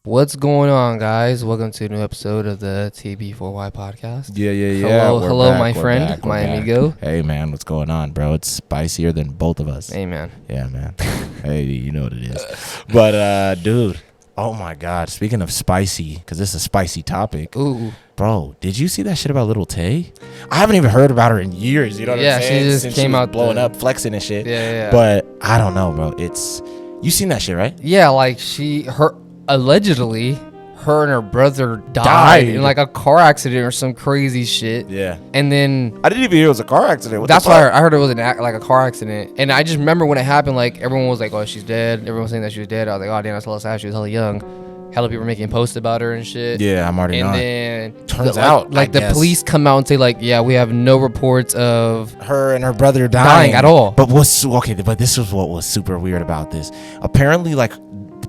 What's going on, guys? Welcome to a new episode of the TB4Y podcast. Yeah. Hello, my friend, my amigo. Hey, man, what's going on, bro? It's spicier than both of us. Hey, man. Yeah, man. Hey, you know what it is. But, dude, oh, my God. Speaking of spicy, because this is a spicy topic. Ooh. Bro, did you see that shit about Little Tay? I haven't even heard about her in years. You know what I'm saying? She just Since came she was out blowing up, flexing and shit. Yeah. But I don't know, bro. You seen that shit, right? Yeah, like allegedly, her and her brother died in like a car accident or some crazy shit. Yeah. And then I didn't even hear it was a car accident. That's why I heard it was like a car accident. And I just remember when it happened, like everyone was like, "Oh, she's dead." Everyone was saying that she was dead. I was like, "Oh, damn, that's hella sad. She was hella young." Hella people were making posts about her and shit. Yeah, I'm already And on. then Turns out, like the police come out and say like, "Yeah, we have no reports of her and her brother dying at all." But but this was what was super weird about this. Apparently, like,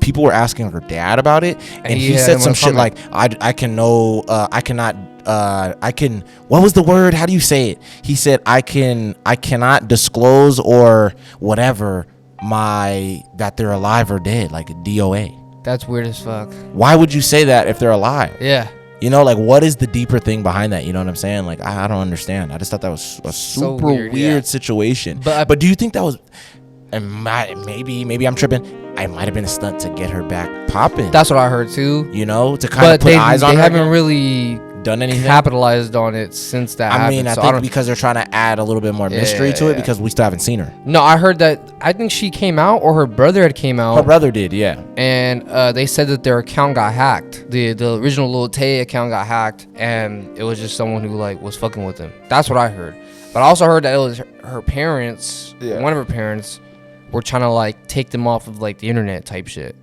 people were asking her dad about it, and he said some shit like, I cannot, what was the word? How do you say it? He said, I cannot disclose or whatever that they're alive or dead, like a DOA. That's weird as fuck. Why would you say that if they're alive? Yeah. You know, like, what is the deeper thing behind that? You know what I'm saying? Like, I don't understand. I just thought that was a super weird situation. But do you think that was, and maybe I'm tripping, it might have been a stunt to get her back popping? That's what I heard too. You know, to kind of put eyes on her. They haven't really done anything, capitalized on it since that happened. I mean, I think because they're trying to add a little bit more mystery to it because we still haven't seen her. No, I heard that. I think she came out, or her brother had came out. Her brother did, yeah. And they said that their account got hacked. The original Lil Tay account got hacked, and it was just someone who like was fucking with them. That's what I heard. But I also heard that it was her parents. Yeah. One of her parents were trying to like take them off of like the internet type shit.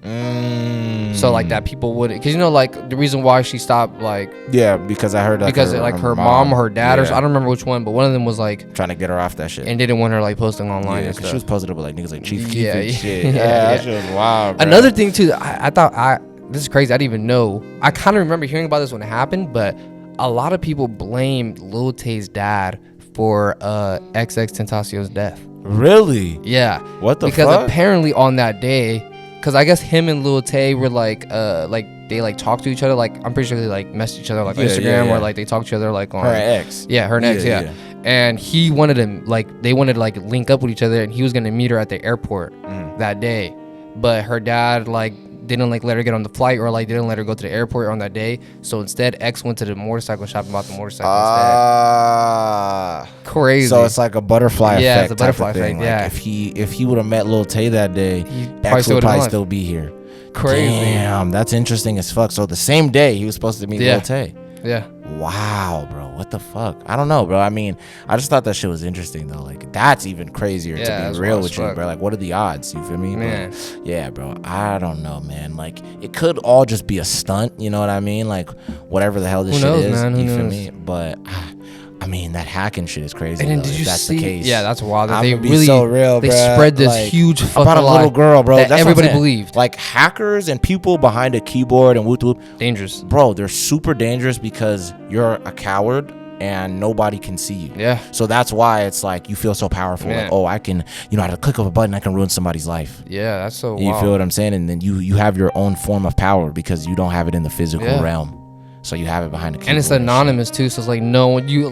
So like that people would, because you know, like the reason why she stopped, like, yeah, because I heard that because her mom or her dad or I don't remember which one, but one of them was like trying to get her off that shit and didn't want her like posting online. Yeah, because she was posted up with like niggas like Chief Keef and shit. That shit was wild, bro. Another thing too, I thought this is crazy. I didn't even know. I kind of remember hearing about this when it happened, but a lot of people blamed Lil Tay's dad for XXXTentacion's death. Really? Yeah. What the fuck? Because apparently on that day, because I guess him and Lil Tay were like they like talked to each other. Like I'm pretty sure they like messaged each other like on Instagram or like they talked to each other like on her ex. Yeah, her ex. Yeah. And he wanted to they wanted to like link up with each other, and he was gonna meet her at the airport that day, but her dad like didn't like let her get on the flight or like didn't let her go to the airport on that day. So instead, X went to the motorcycle shop and bought the motorcycle instead. Crazy. So it's like a butterfly effect. Yeah, it's a butterfly effect. Like yeah. If he would have met Lil Tay that day, X would probably still be here. Crazy. Damn, that's interesting as fuck. So the same day he was supposed to meet Lil Tay. Yeah. Wow, bro. What the fuck? I don't know, bro. I mean, I just thought that shit was interesting though. Like, that's even crazier to be real with you, bro. Like, what are the odds? You feel me? Man. But, yeah, bro. I don't know, man. Like, it could all just be a stunt. You know what I mean? Like, whatever the hell this shit is. Man? You feel me? But I mean, that hacking shit is crazy. And then did you see? The case. Yeah, that's wild. They really so real. They spread this like, huge fucking about a little girl, bro. That's everybody believed. Like hackers and people behind a keyboard and whoop whoop. Dangerous, bro. They're super dangerous because you're a coward and nobody can see you. Yeah. So that's why it's like you feel so powerful. Man. Like, oh, I can, at a click of a button, I can ruin somebody's life. Yeah, that's so. You feel what I'm saying? And then you have your own form of power because you don't have it in the physical realm. So you have it behind the keyboard. And it's anonymous too, so it's like no one you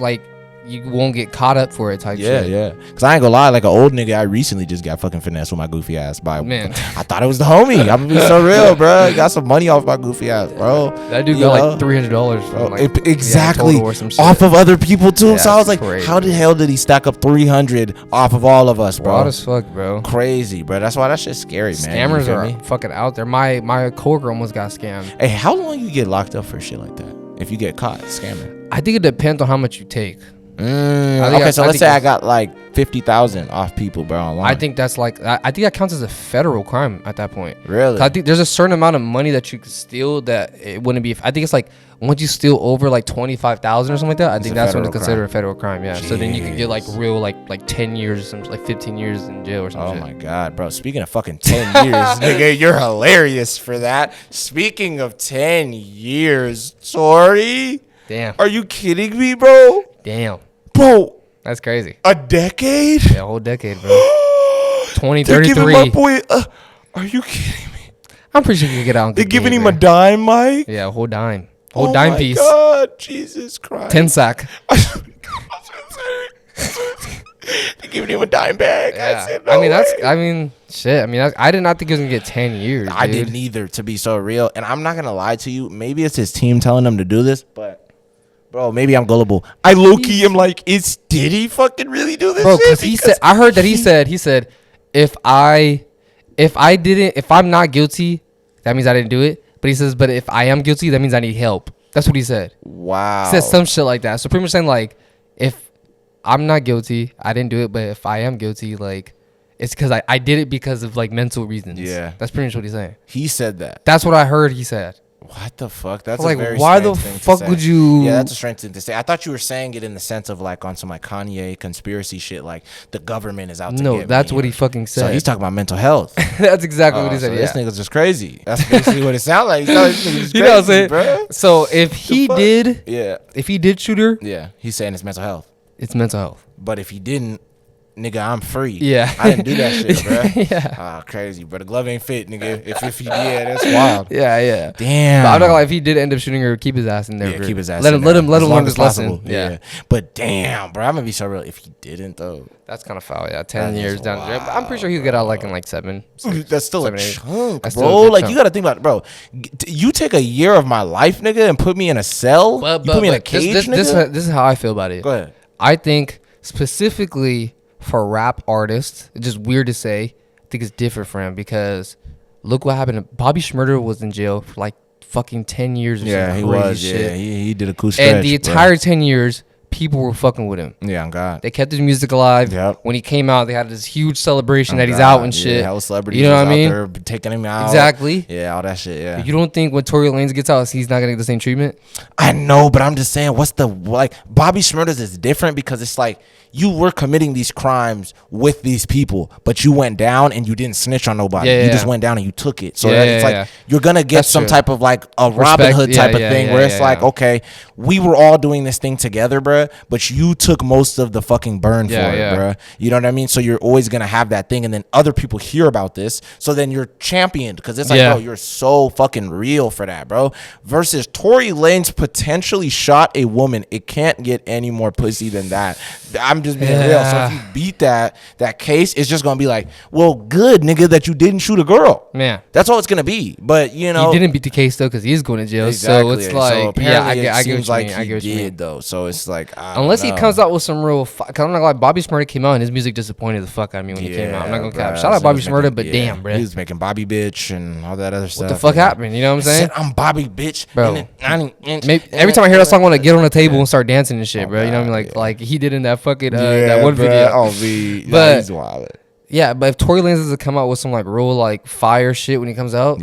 won't get caught up for it type shit. Yeah. Because I ain't gonna lie, like an old nigga, I recently just got fucking finessed with my goofy ass by man. I thought it was the homie. I'm gonna be so real, bro. You got some money off my goofy ass, bro. That dude got like $300 from like exactly or some shit. Off of other people too. Yeah, so I was like, crazy. How the hell did he stack up $300 off of all of us, bro? Wild as fuck, bro. Crazy, bro. That's why that shit's scary, man. Scammers are fucking out there. My coworker almost got scammed. Hey, how long you get locked up for shit like that? If you get caught scamming, I think it depends on how much you take. Okay, so let's say I got like 50,000 off people, bro, online. I think that's like, I think that counts as a federal crime at that point. Really? I think there's a certain amount of money that you could steal that it wouldn't be. I think it's like once you steal over like 25,000 or something like that, I think that's when it's considered a federal crime. Yeah. Jeez. So then you can get like real like 10 years or something, like 15 years in jail or something. Oh my god, bro! Speaking of fucking 10 years, nigga, you're hilarious for that. Speaking of 10 years, sorry. Damn. Are you kidding me, bro? Damn. Bro. That's crazy. A decade? Yeah, a whole decade, bro. 2033. My boy, are you kidding me? I'm pretty sure he could get out. They're giving him a dime, Mike. Yeah, a whole dime. Whole dime piece. Oh my God, Jesus Christ. 10 sack. They're giving him a dime bag. Yeah. I said, no shit. I did not think he was gonna get 10 years. I didn't either, to be so real. And I'm not gonna lie to you. Maybe it's his team telling him to do this, but bro, maybe I'm gullible. I low key am like, did he fucking really do this? Bro, because he said, I heard that he said, if I'm not guilty, that means I didn't do it. But he says, but if I am guilty, that means I need help. That's what he said. Wow. He said some shit like that. So pretty much saying like, if I'm not guilty, I didn't do it. But if I am guilty, like, it's because I did it because of like mental reasons. Yeah. That's pretty much what he's saying. He said that. That's what I heard he said. What the fuck? That's like, a very why strange the thing fuck to say. would you? Yeah, that's a strange thing to say. I thought you were saying it in the sense of like on some like Kanye conspiracy shit, like the government is out to get me. No, that's what he fucking said. So he's talking about mental health. That's exactly what he said. So yeah. This nigga's just crazy. That's basically what it sounds like. This nigga's crazy, you know what I'm saying? Bro. So if he did, if he did shoot her, he's saying it's mental health. It's mental health. But if he didn't, nigga, I'm free. Yeah. I didn't do that shit, bro. Yeah. Crazy, bro. The glove ain't fit, nigga. If he did, that's wild. Yeah. Damn. But I'm not gonna lie, if he did end up shooting her, keep his ass in there. Yeah, keep his ass let in him there. let him As long learn as his lesson. possible. Yeah. But damn, bro, I'm gonna be so real. If he didn't though, that's kind of foul. Yeah, 10 years down the drain. But I'm pretty sure he'll get out like in like 7. That's still 7, a 8. chunk, That's bro. Like you gotta think about it, bro. You take a year of my life, nigga, and put me in a cell. You put me in a cage, nigga. This is how I feel about it. Go ahead. I think specifically for rap artists, it's just weird to say. I think it's different for him because look what happened. Bobby Shmurda was in jail for like fucking 10 years or something. Yeah, he was. Shit. Yeah, he did a cool stretch. And the entire 10 years, people were fucking with him. Yeah, on God. They kept his music alive. Yep. When he came out, they had this huge celebration that he's out and shit. Yeah, hell celebrities. You know what I mean? They're taking him out. Exactly. Yeah, all that shit. Yeah. You don't think when Tory Lanez gets out, he's not gonna get the same treatment? I know, but I'm just saying, what's the like? Bobby Shmurda's is different because it's like you were committing these crimes with these people, but you went down and you didn't snitch on nobody. You just went down and you took it. So it's like you're gonna get some type of like a Robin Hood type of thing where it's like, okay, we were all doing this thing together, bruh, but you took most of the fucking burn for it, bruh. You know what I mean? So you're always gonna have that thing, and then other people hear about this, so then you're championed because it's like, bro, you're so fucking real for that, bro. Versus Tory Lanez potentially shot a woman. It can't get any more pussy than that. I'm just being real. So if you beat that case, it's just gonna be like, well, good, nigga, that you didn't shoot a girl. Man, that's all it's gonna be. But you know, he didn't beat the case though because he's going to jail. Exactly. So it's like, I get what you mean. I get what you mean though. So it's like, unless he comes out with some real, cause I'm not like Bobby Shmurda came out and his music disappointed the fuck out of me when he came out. I'm not gonna cap. Shout out Bobby Shmurda, but damn, bro, he was making Bobby bitch and all that other stuff. What the fuck happened? You know what I'm saying? I'm Bobby bitch, bro. Every time I hear that song, I want to get on the table and start dancing and shit, bro. You know what I mean? Like he did in that fucking that one video. But he's wild. Yeah, but if Tory Lanez doesn't come out with some like real like fire shit when he comes out,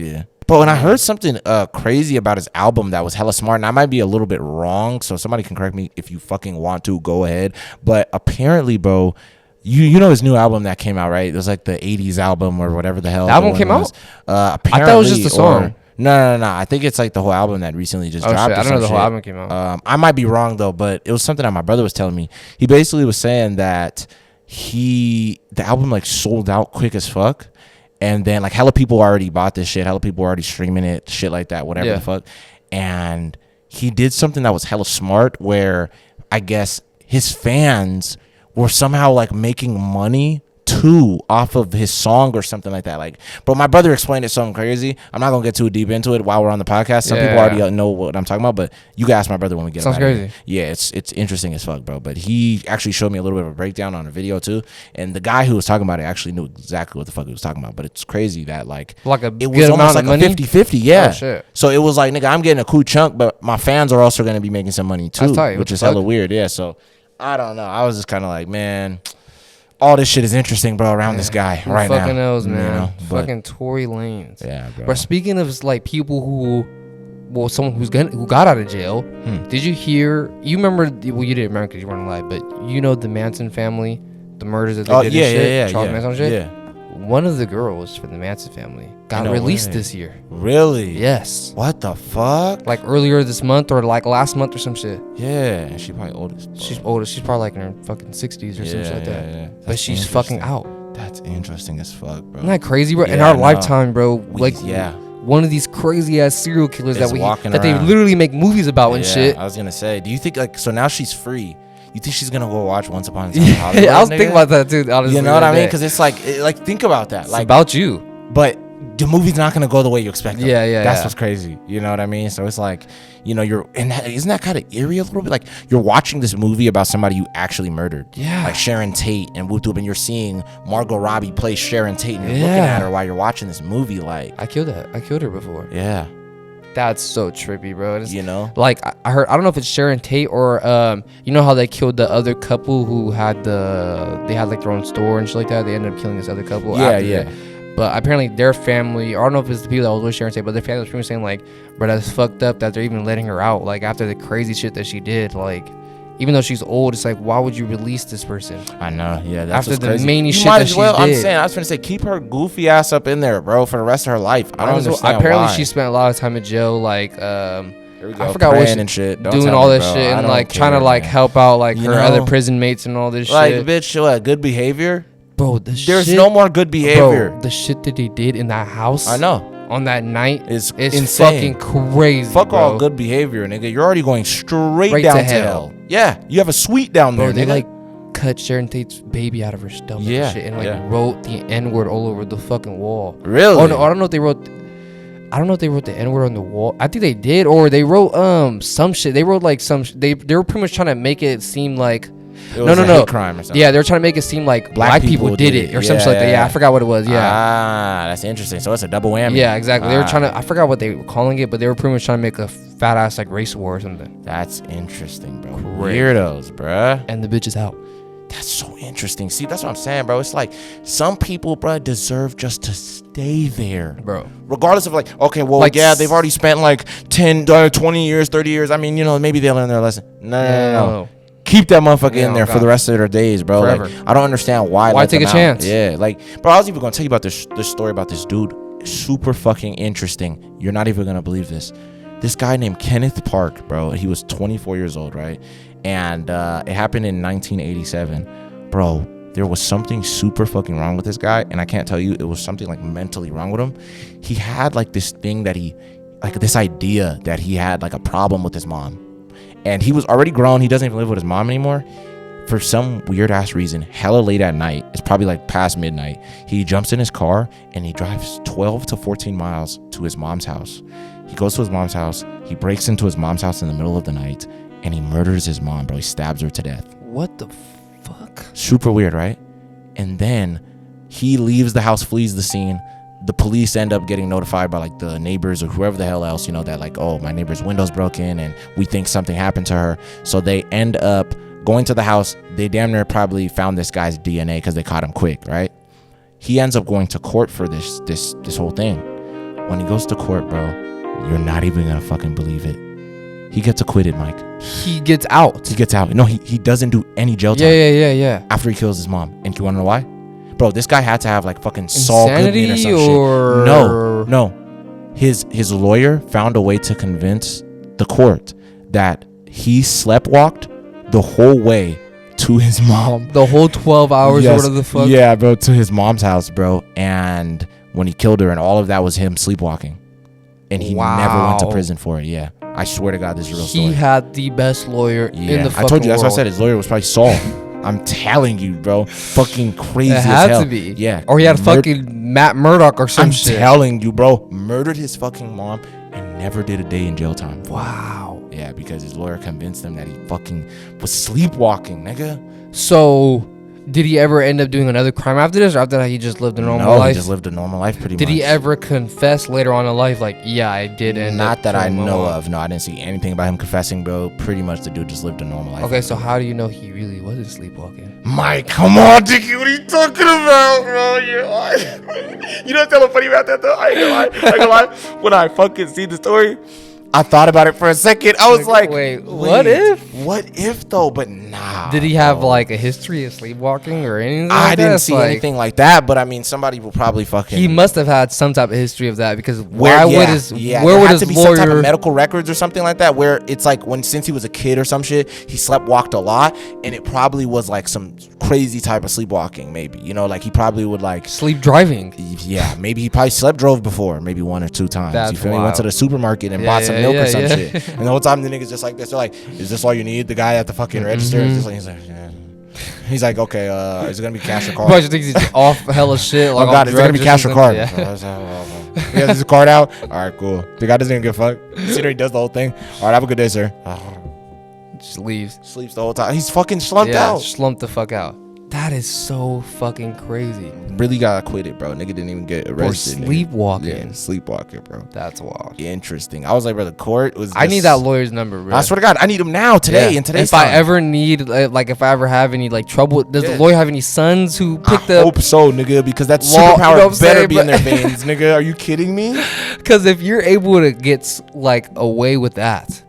But when I heard something crazy about his album that was hella smart, and I might be a little bit wrong, so somebody can correct me if you fucking want to, go ahead. But apparently, bro, you know his new album that came out, right? It was like the 80s album or whatever the hell. The album came out? Apparently, I thought it was just a song. No. I think it's like the whole album that recently just dropped. Shit. I don't know the whole album came out. I might be wrong though, but it was something that my brother was telling me. He basically was saying that the album like sold out quick as fuck. And then like hella people already bought this shit. Hella people already streaming it, shit like that, whatever the fuck. And he did something that was hella smart where I guess his fans were somehow like making money too off of his song or something like that. Like, but my brother explained it something crazy. I'm not gonna get too deep into it while we're on the podcast. Some people already know what I'm talking about, but you can ask my brother when we get. Sounds crazy. Yeah, it's interesting as fuck, bro. But he actually showed me a little bit of a breakdown on a video too, and the guy who was talking about it actually knew exactly what the fuck he was talking about. But it's crazy that it was almost like a 50-50. Yeah. Oh, shit. So it was like, nigga, I'm getting a cool chunk, but my fans are also gonna be making some money too, which is hella weird. Yeah. So I don't know. I was just kind of like, man, all this shit is interesting, bro, around this guy right now. Fucking knows, man. You know? Fucking Tory Lanez. Yeah, bro. But speaking of like people someone who got out of jail, did you hear? You remember? Well, you didn't remember because you weren't alive, but you know the Manson family, the murders that they did. Charles Manson shit. Yeah. One of the girls from the Manson family got released this year. Really? Yes. What the fuck? Like earlier this month or like last month or some shit. Yeah, she probably old. She's older. She's probably like in her fucking 60s or some shit like that. Yeah. But she's fucking out. That's interesting as fuck, bro. Isn't that crazy, bro? In our lifetime, bro. one of these crazy ass serial killers that they around. literally make movies about and shit. I was gonna say, do you think like so now she's free? You think she's gonna go watch Once Upon a Time in Hollywood? I was thinking about that too. Honestly, you know what I mean? Because it's like think about that. It's like about you, but the movie's not gonna go the way you expect. Yeah. That's what's crazy. You know what I mean? So it's like, you know, isn't that kind of eerie a little bit? Like you're watching this movie about somebody you actually murdered. Yeah. Like Sharon Tate and Whoop Whoop, and you're seeing Margot Robbie play Sharon Tate, and you're looking at her while you're watching this movie. Like I killed her before. Yeah. That's so trippy, bro. You know, like I heard, I don't know if it's Sharon Tate or you know how they killed the other couple who had they had like their own store and shit like that. They ended up killing this other couple. Yeah. But apparently their family, I don't know if it's the people that was with Sharon Tate, but their family was pretty much saying like, bro, that's fucked up that they're even letting her out. Like after the crazy shit that she did, like even though she's old, it's like, why would you release this person? I know, yeah. That's after the crazy. many shit that she did. I'm saying, I was gonna say, keep her goofy ass up in there, bro, for the rest of her life. I don't understand apparently why. she spent a lot of time in jail, like I forgot what she and shit. doing all this shit and like trying to like help out like her other prison mates and all this shit. Like, bitch, what, good behavior? Bro, there's no more good behavior. Bro, the shit that they did in that house. I know. On that night is fucking crazy. Fuck bro. all good behavior, nigga. You're already going straight down to hell. Yeah, you have a suite down there, They nigga. like cut Sharon Tate's baby out of her stomach and shit, and like wrote the N-word all over the fucking wall. Really? Oh no, I don't know if they wrote the N-word on the wall. I think they did, or they wrote some shit. They wrote like some. They were pretty much trying to make it seem like. No. Hate crime or something. Yeah, they were trying to make it seem like black people did it or something like that. Yeah, I forgot what it was. Yeah. That's interesting. So it's a double whammy. Yeah, exactly. They were trying to. I forgot what they were calling it, but they were pretty much trying to make a fat ass like race war or something. That's interesting, bro. Weirdos, bruh. And the bitch is out. That's so interesting. See, that's what I'm saying, bro. It's like some people, bro, deserve just to stay there, bro. Regardless of like, okay, well, like, yeah, they've already spent like 10, 20 years, 30 years. I mean, you know, maybe they'll learn their lesson. No. Keep that motherfucker in there for the rest of their days, bro. Forever. Like, I don't understand why. Why take a chance? Yeah, like, bro, I was even gonna tell you about this story about this dude. Super fucking interesting. You're not even gonna believe this. This guy named Kenneth Park, bro. He was 24 years old, right? And it happened in 1987, bro. There was something super fucking wrong with this guy, and I can't tell you. It was something like mentally wrong with him. He had like this thing that this idea that he had like a problem with his mom. And he was already grown. He doesn't even live with his mom anymore. For some weird ass reason, hella late at night, it's probably like past midnight, he jumps in his car and he drives 12 to 14 miles to his mom's house. He goes to his mom's house. He breaks into his mom's house in the middle of the night and he murders his mom, bro. He stabs her to death. What the fuck? Super weird, right? And then he leaves the house, flees the scene. The police end up getting notified by like the neighbors or whoever the hell else, you know, that like, oh, my neighbor's window's broken and we think something happened to her. So they end up going to the house. They damn near probably found this guy's DNA because they caught him quick, right? He ends up going to court for this whole thing. When he goes to court, bro, you're not even gonna fucking believe it. He gets acquitted, Mike. He gets out. He gets out. No, he doesn't do any jail time. Yeah. After he kills his mom. And you wanna know why? Bro, this guy had to have like fucking Saul Goodman or some shit. No. His lawyer found a way to convince the court that he sleptwalked the whole way to his mom. The whole 12 hours or whatever the fuck? Yeah, bro, to his mom's house, bro. And when he killed her and all of that was him sleepwalking. And he never went to prison for it. Yeah. I swear to God, this is a real story. He had the best lawyer in the fucking world. I told you, that's what I said. His lawyer was probably Saul. I'm telling you, bro. Fucking crazy as hell. It had to be. Yeah. Or he had fucking Matt Murdock or some shit. I'm telling you, bro. Murdered his fucking mom and never did a day in jail time. Wow. Yeah, because his lawyer convinced him that he fucking was sleepwalking, nigga. So, did he ever end up doing another crime after this, or after that he just lived a normal life? No, he just lived a normal life pretty much. Did he ever confess later on in life, like, yeah, I did end Not that I know of. No, I didn't see anything about him confessing, bro. Pretty much the dude just lived a normal life. Okay, so how do you know he really wasn't sleepwalking? Mike, come on, Dickie. What are you talking about, bro? You're lying. You know what's so funny about that, though? I ain't gonna lie. When I fucking see the story, I thought about it for a second. I was like, wait, what if? What if though? But nah. Did he have like a history of sleepwalking or anything? I didn't see anything like that. But I mean, somebody will probably fucking. He must have had some type of history of that because where would his lawyer some type of medical records or something like that where it's like since he was a kid or some shit he sleepwalked a lot and it probably was like some crazy type of sleepwalking maybe like he probably would like sleep driving. Yeah, maybe he probably slept drove before maybe 1 or 2 times. That's you feel wild. me? Went to the supermarket and bought some milk or some shit. And the whole time the niggas just like this. They're like, is this all you need? The guy at the fucking register is just like, yeah. He's like, okay, is it gonna be cash or card? Probably thinks he's off hella shit. Like, oh god, is it gonna be cash or card? Yeah. He has his card out. All right, cool. The guy doesn't even give a fuck. Considering he does the whole thing. All right, have a good day, sir. Just leaves. Sleeps the whole time. He's fucking slumped out. Slumped the fuck out. That is so fucking crazy. Really got acquitted, bro. Nigga didn't even get arrested. For sleepwalking. Yeah, sleepwalking, bro. That's wild. Interesting. I was like, bro, the court was. I need that lawyer's number, bro. I swear to God, I need him now, today, in today's time. If I ever need, if I ever have any trouble, does the lawyer have any sons who picked up? I hope so, nigga, because that superpower better be in their veins, nigga. Are you kidding me? Because if you're able to get away with that,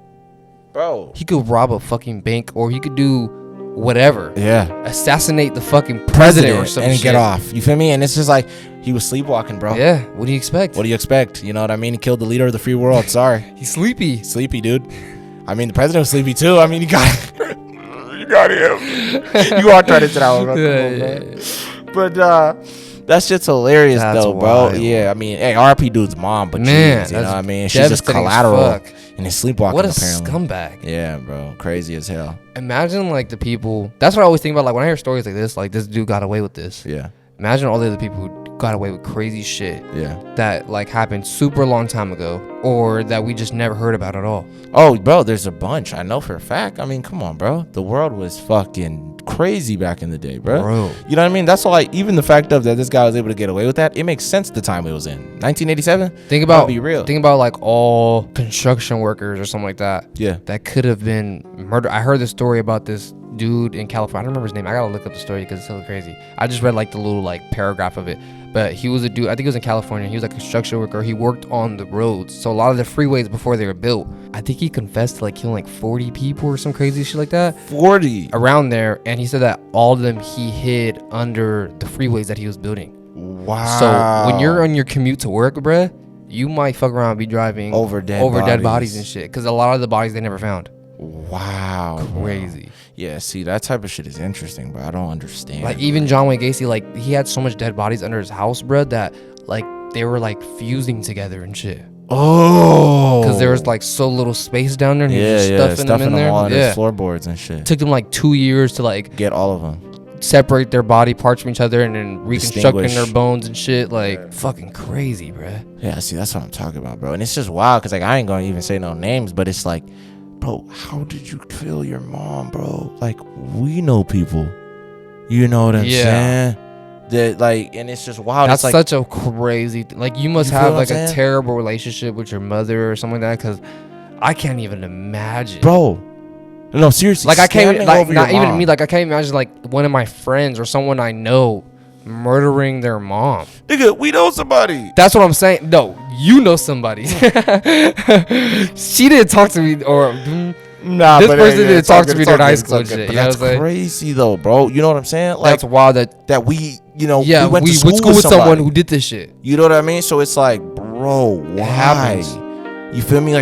bro, he could rob a fucking bank or he could do whatever. Yeah. Assassinate the fucking president or something. And get off. You feel me? And it's just like, he was sleepwalking, bro. Yeah. What do you expect? What do you expect? You know what I mean? He killed the leader of the free world. Sorry. He's sleepy. Sleepy, dude. I mean, the president was sleepy too. I mean, you got you got him. You are trying to sit out. But that shit's hilarious, though, bro. Wild. Yeah, I mean, hey, RP dude's mom, but man, geez, you know what I mean? She's just collateral. And he's sleepwalking. What a apparently. Scumbag. Yeah, bro. Crazy as hell. Imagine the people. That's what I always think about. When I hear stories like this dude got away with this. Yeah. Imagine all the other people who got away with crazy shit. Yeah. That happened super long time ago, or that we just never heard about at all. Oh, bro, there's a bunch. I know for a fact. I mean, come on, bro. The world was fucking crazy back in the day, bro. You know what I mean? That's why even the fact of that this guy was able to get away with that, it makes sense the time it was in 1987. Think about be real. Think about all construction workers or something like that. Yeah. That could have been murdered. I heard the story about this dude in California. I don't remember his name. I gotta look up the story because it's so crazy. I just read the little paragraph of it. But he was a dude, I think he was in California. He was a construction worker. He worked on the roads. So a lot of the freeways before they were built, I think he confessed to killing 40 people or some crazy shit like that. 40? Around there. And he said that all of them he hid under the freeways that he was building. Wow. So when you're on your commute to work, bruh, you might fuck around and be driving over dead bodies and shit. Because a lot of the bodies they never found. Wow. Crazy. Bro. Yeah, see, that type of shit is interesting, but I don't understand. Even John Wayne Gacy, he had so much dead bodies under his house, bro, that they were fusing together and shit. Oh. Because there was so little space down there and he was just stuffing them in there. All in his floorboards and shit. Took them 2 years to get all of them. Separate their body parts from each other and then reconstructing their bones and shit. Fucking crazy, bro. Yeah, see, that's what I'm talking about, bro. And it's just wild because I ain't gonna even say no names, but it's bro, how did you kill your mom, bro? We know people. You know what I'm saying? That and it's just wild. That's such a crazy thing. You must have a terrible relationship with your mother or something like that, because I can't even imagine. Bro. No, seriously. I can't not even me, I can't imagine one of my friends or someone I know murdering their mom. Nigga, we know somebody. That's what I'm saying. No, you know somebody. She didn't talk to me, or nah, this person didn't talk to me during high school. Shit, but that's crazy though, bro. You know what I'm saying? That's wild that we, we went to school with someone who did this shit. You know what I mean? So it's bro, why? You feel me?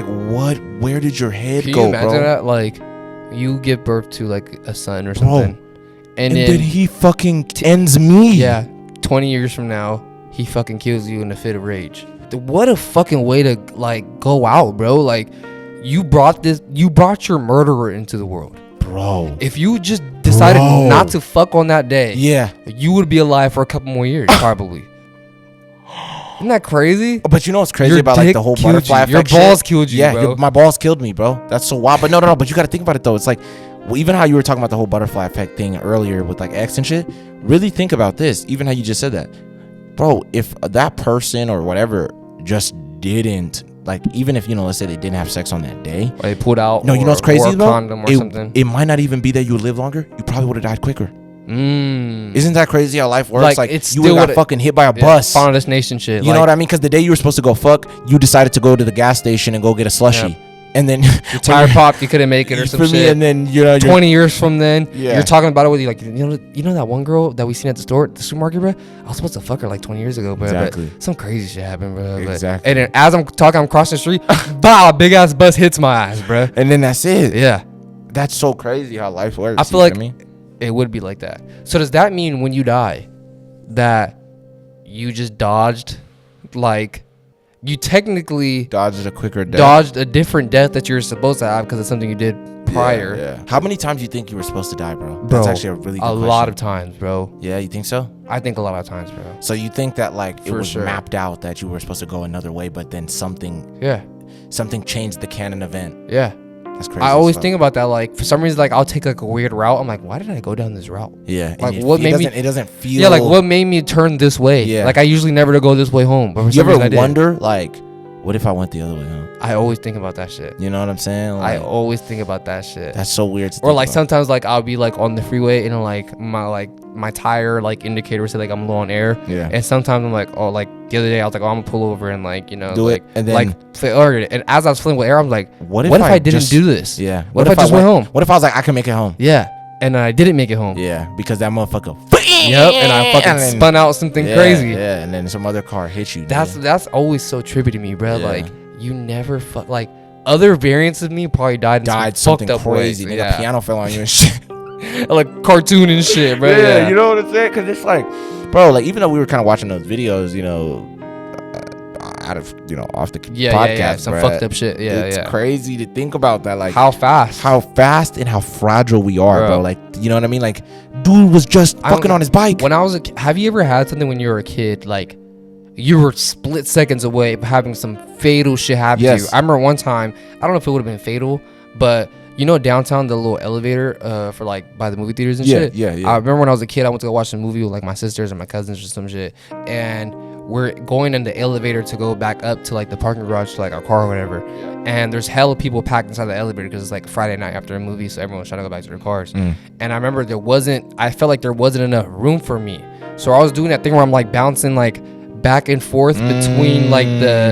Where did your head go, bro? Can you imagine that? You give birth to a son or something. Bro. And then he fucking ends me. Yeah, 20 years from now, he fucking kills you in a fit of rage. What a fucking way to go out, bro. You brought your murderer into the world, bro. If you just decided not to fuck on that day, you would be alive for a couple more years, probably. Isn't that crazy? But you know what's crazy about the whole butterfly effect? Your balls killed you, bro. My balls killed me, bro. That's so wild. But no. But you got to think about it though. It's even how you were talking about the whole butterfly effect thing earlier with X and shit. Really think about this. Even how you just said that, bro. If that person or whatever just didn't even if let's say they didn't have sex on that day, or they pulled out. No, you know what's crazy though? Condom or something. It might not even be that you would live longer. You probably would have died quicker. Isn't that crazy how life works? You would have got fucking hit by a bus. Final destination shit. You know what I mean? Because the day you were supposed to go fuck, you decided to go to the gas station and go get a slushie. and then your tire popped, you couldn't make it or some shit. And then 20 years from then, you're talking about it with you like, you know that one girl that we seen at the store, the supermarket, bro. I was supposed to fuck her like 20 years ago, bro. Exactly. But some crazy shit happened, bro. Exactly. And then as I'm talking, I'm crossing the street, bah, big ass bus hits my ass, bro. And then that's it. Yeah. That's so crazy how life works. I feel like it would be like that. So does that mean when you die that you just dodged, like, you technically dodged a quicker death, dodged a different death that you're supposed to have because of something you did prior? Yeah. How many times do you think you were supposed to die, bro? That's actually a really good question. A lot of times, bro. Yeah, you think so? I think a lot of times, bro. So you think that like it was mapped out that you were supposed to go another way, but then something changed the canon event? Yeah. That's crazy. I always think about that. Like, for some reason, like, I'll take like a weird route. I'm like, why did I go down this route? Yeah. Like, what made me? It doesn't feel. Yeah, like, what made me turn this way? Yeah. Like, I usually never go this way home. But for you ever wonder, like, what if I went the other way home? I always think about that shit. You know what I'm saying? Like, I always think about that shit. That's so weird. Or like sometimes, like, I'll be like on the freeway and like my tire like indicator will say like I'm low on air. Yeah. And sometimes I'm like, oh, like the other day I was like, oh, I'm gonna pull over and like, you know, do like, it and then like and as I was filling with air, I'm like, what if I didn't do this? Yeah. What if I just went home? What if I was like, I can make it home? Yeah. And I didn't make it home. Yeah, because that motherfucker. Yep, and I fucking spun out something crazy. Yeah, and then some other car hit you. That's always so trippy to me, bro. Yeah. Like, you never like other variants of me probably died something fucked up crazy. Ways. Nigga, piano fell on you and shit. Like cartoon and shit, bro. Yeah, you know what I'm saying? Because it's like, bro, like even though we were kind of watching those videos, you know, out of, you know, off the podcast, some fucked up shit. Yeah, it's crazy to think about that. Like how fast and how fragile we are, bro. Like, you know what I mean? Like, dude was just fucking on his bike. When I was have you ever had something when you were a kid, like you were split seconds away from having some fatal shit happen to you? I remember one time, I don't know if it would have been fatal, but you know downtown, the little elevator for like by the movie theaters and shit? Yeah. I remember when I was a kid, I went to go watch the movie with like my sisters and my cousins or some shit. And we're going in the elevator to go back up to like the parking garage to like our car or whatever. And there's hella people packed inside the elevator because it's like Friday night after a movie. So everyone's trying to go back to their cars. And I remember I felt like there wasn't enough room for me. So I was doing that thing where I'm like bouncing like back and forth between like the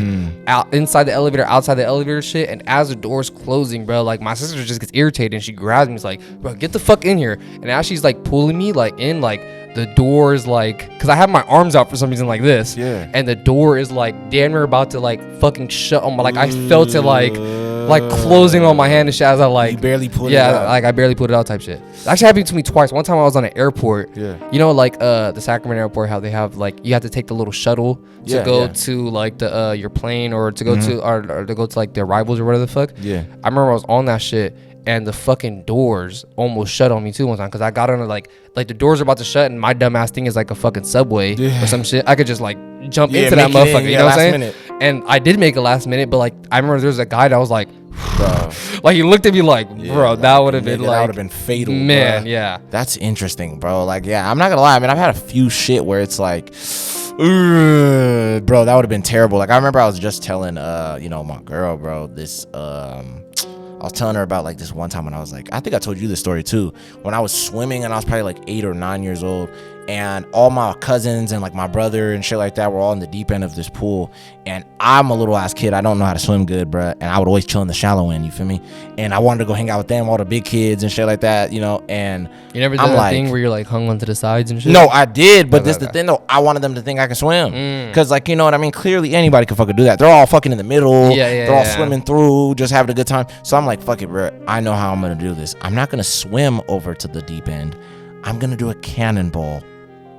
inside the elevator, outside the elevator shit. And as the door's closing, bro, like my sister just gets irritated and she grabs me. She's like, bro, get the fuck in here. And as she's like pulling me like in, like the door is like, because I have my arms out for some reason like this. Yeah. And the door is like damn near about to like fucking shut on my, like I felt it like closing on my hand and shit as I like. You barely pulled it out. Yeah, like I barely put it out type shit. It actually happened to me twice. One time I was on an airport. Yeah. You know, like the Sacramento airport, how they have like, you have to take the little shuttle to go to like the your plane or to go to or to go to like the arrivals or whatever the fuck. Yeah. I remember I was on that shit. And the fucking doors almost shut on me too one time because I got on like the doors are about to shut and my dumb ass thing is like a fucking subway or some shit. I could just like jump into that motherfucker. You know what I'm saying? Minute. And I did make it last minute, but like I remember there was a guy that was like, bro, like he looked at me like, bro, like, that would have been like, that would have been fatal, man. Bro. Yeah, that's interesting, bro. Like, yeah, I'm not gonna lie. I mean, I've had a few shit where it's like, bro, that would have been terrible. Like I remember I was just telling you know, my girl, bro, this I was telling her about like this one time when I was like, I think I told you this story too, when I was swimming and I was probably like 8 or 9 years old, and all my cousins and like my brother and shit like that were all in the deep end of this pool, and I'm a little ass kid, I don't know how to swim good, bruh, and I would always chill in the shallow end, you feel me? And I wanted to go hang out with them, all the big kids and shit like that, you know. And you never did that thing where you're like hung onto the sides and shit? No, I did, but this the thing though, I wanted them to think I can swim, because like, you know what I mean, clearly anybody can fucking do that. They're all fucking in the middle, they're all swimming through, just having a good time. So I'm like, fuck it, bruh, I know how I'm gonna do this. I'm not gonna swim over to the deep end, I'm gonna do a cannonball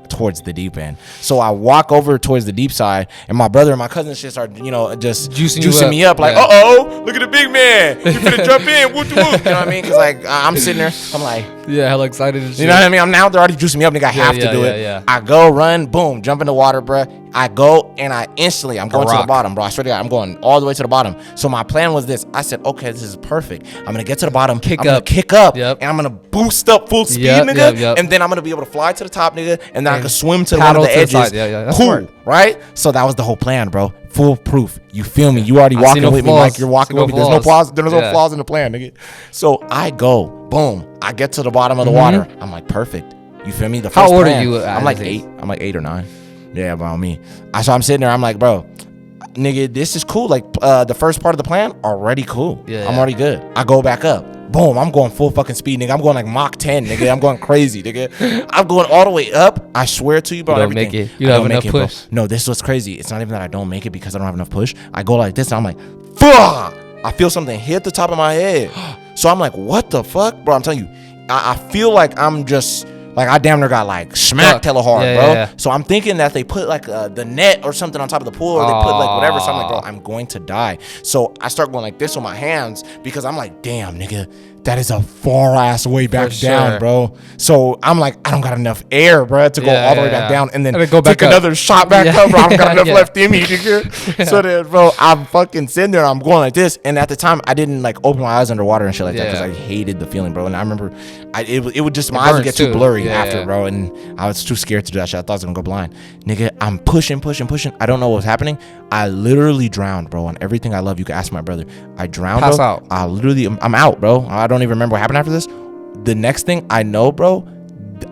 towards the deep end. So I walk over towards the deep side, and my brother and my cousin shit start, you know, just juicing me up, like, look at the big man, you finna jump in, whoop de whoop. You know what I mean? Because like I'm sitting there, I'm like, yeah, hella excited and shit. You know what I mean? I'm now, they're already juicing me up, nigga. I have to do it. Yeah. I go, run, boom, jump in the water, bruh. I go, and I'm going to the bottom, bro. I swear to God, I'm going all the way to the bottom. So my plan was this. I said, okay, this is perfect. I'm gonna get to the bottom, kick up, and I'm gonna boost up full speed, nigga, and then I'm gonna be able to fly to the top, nigga, and then I can swim to one of the edges. That's cool, smart. Right? So that was the whole plan, bro. Foolproof. You feel me? You already walking with me like you're walking with me. There's no flaws. There's no flaws in the plan, nigga. So I go, boom. I get to the bottom of the water. I'm like, perfect. You feel me? The first How old plan, are you? I'm like 8. I'm like 8 or 9. Yeah, about me. So I'm sitting there. I'm like, bro, nigga, this is cool. Like, the first part of the plan, already cool. I'm already good. I go back up. Boom, I'm going full fucking speed, nigga. I'm going like Mach 10, nigga. I'm going crazy, nigga. I'm going all the way up. I swear to you, bro. You don't make it. You don't have enough push. Bro. No, this is what's crazy. It's not even that I don't make it because I don't have enough push. I go like this, and I'm like, fuck. I feel something hit the top of my head. So I'm like, what the fuck? Bro, I'm telling you, I feel like I'm just... Like, I damn near got, like, smacked hella hard, bro. Yeah. So I'm thinking that they put, like, the net or something on top of the pool, or they put, like, whatever. So I'm like, bro, I'm going to die. So I start going like this with my hands because I'm like, damn, nigga, that is a far-ass way back down, bro. So I'm like, I don't got enough air, bro, to go all the way back down and then go back take another shot back up, bro. I don't got enough left in me, nigga. So then, bro, I'm fucking sitting there and I'm going like this. And at the time, I didn't, like, open my eyes underwater and shit like that because I hated the feeling, bro. And I remember it would just, my eyes would get too blurry after, bro. And I was too scared to do that shit. I thought I was gonna go blind. Nigga, I'm pushing. I don't know what was happening. I literally drowned, bro, on everything I love. You can ask my brother. I drowned, Pass bro. out. I'm out, bro. I don't even remember what happened after this. The next thing I know, bro,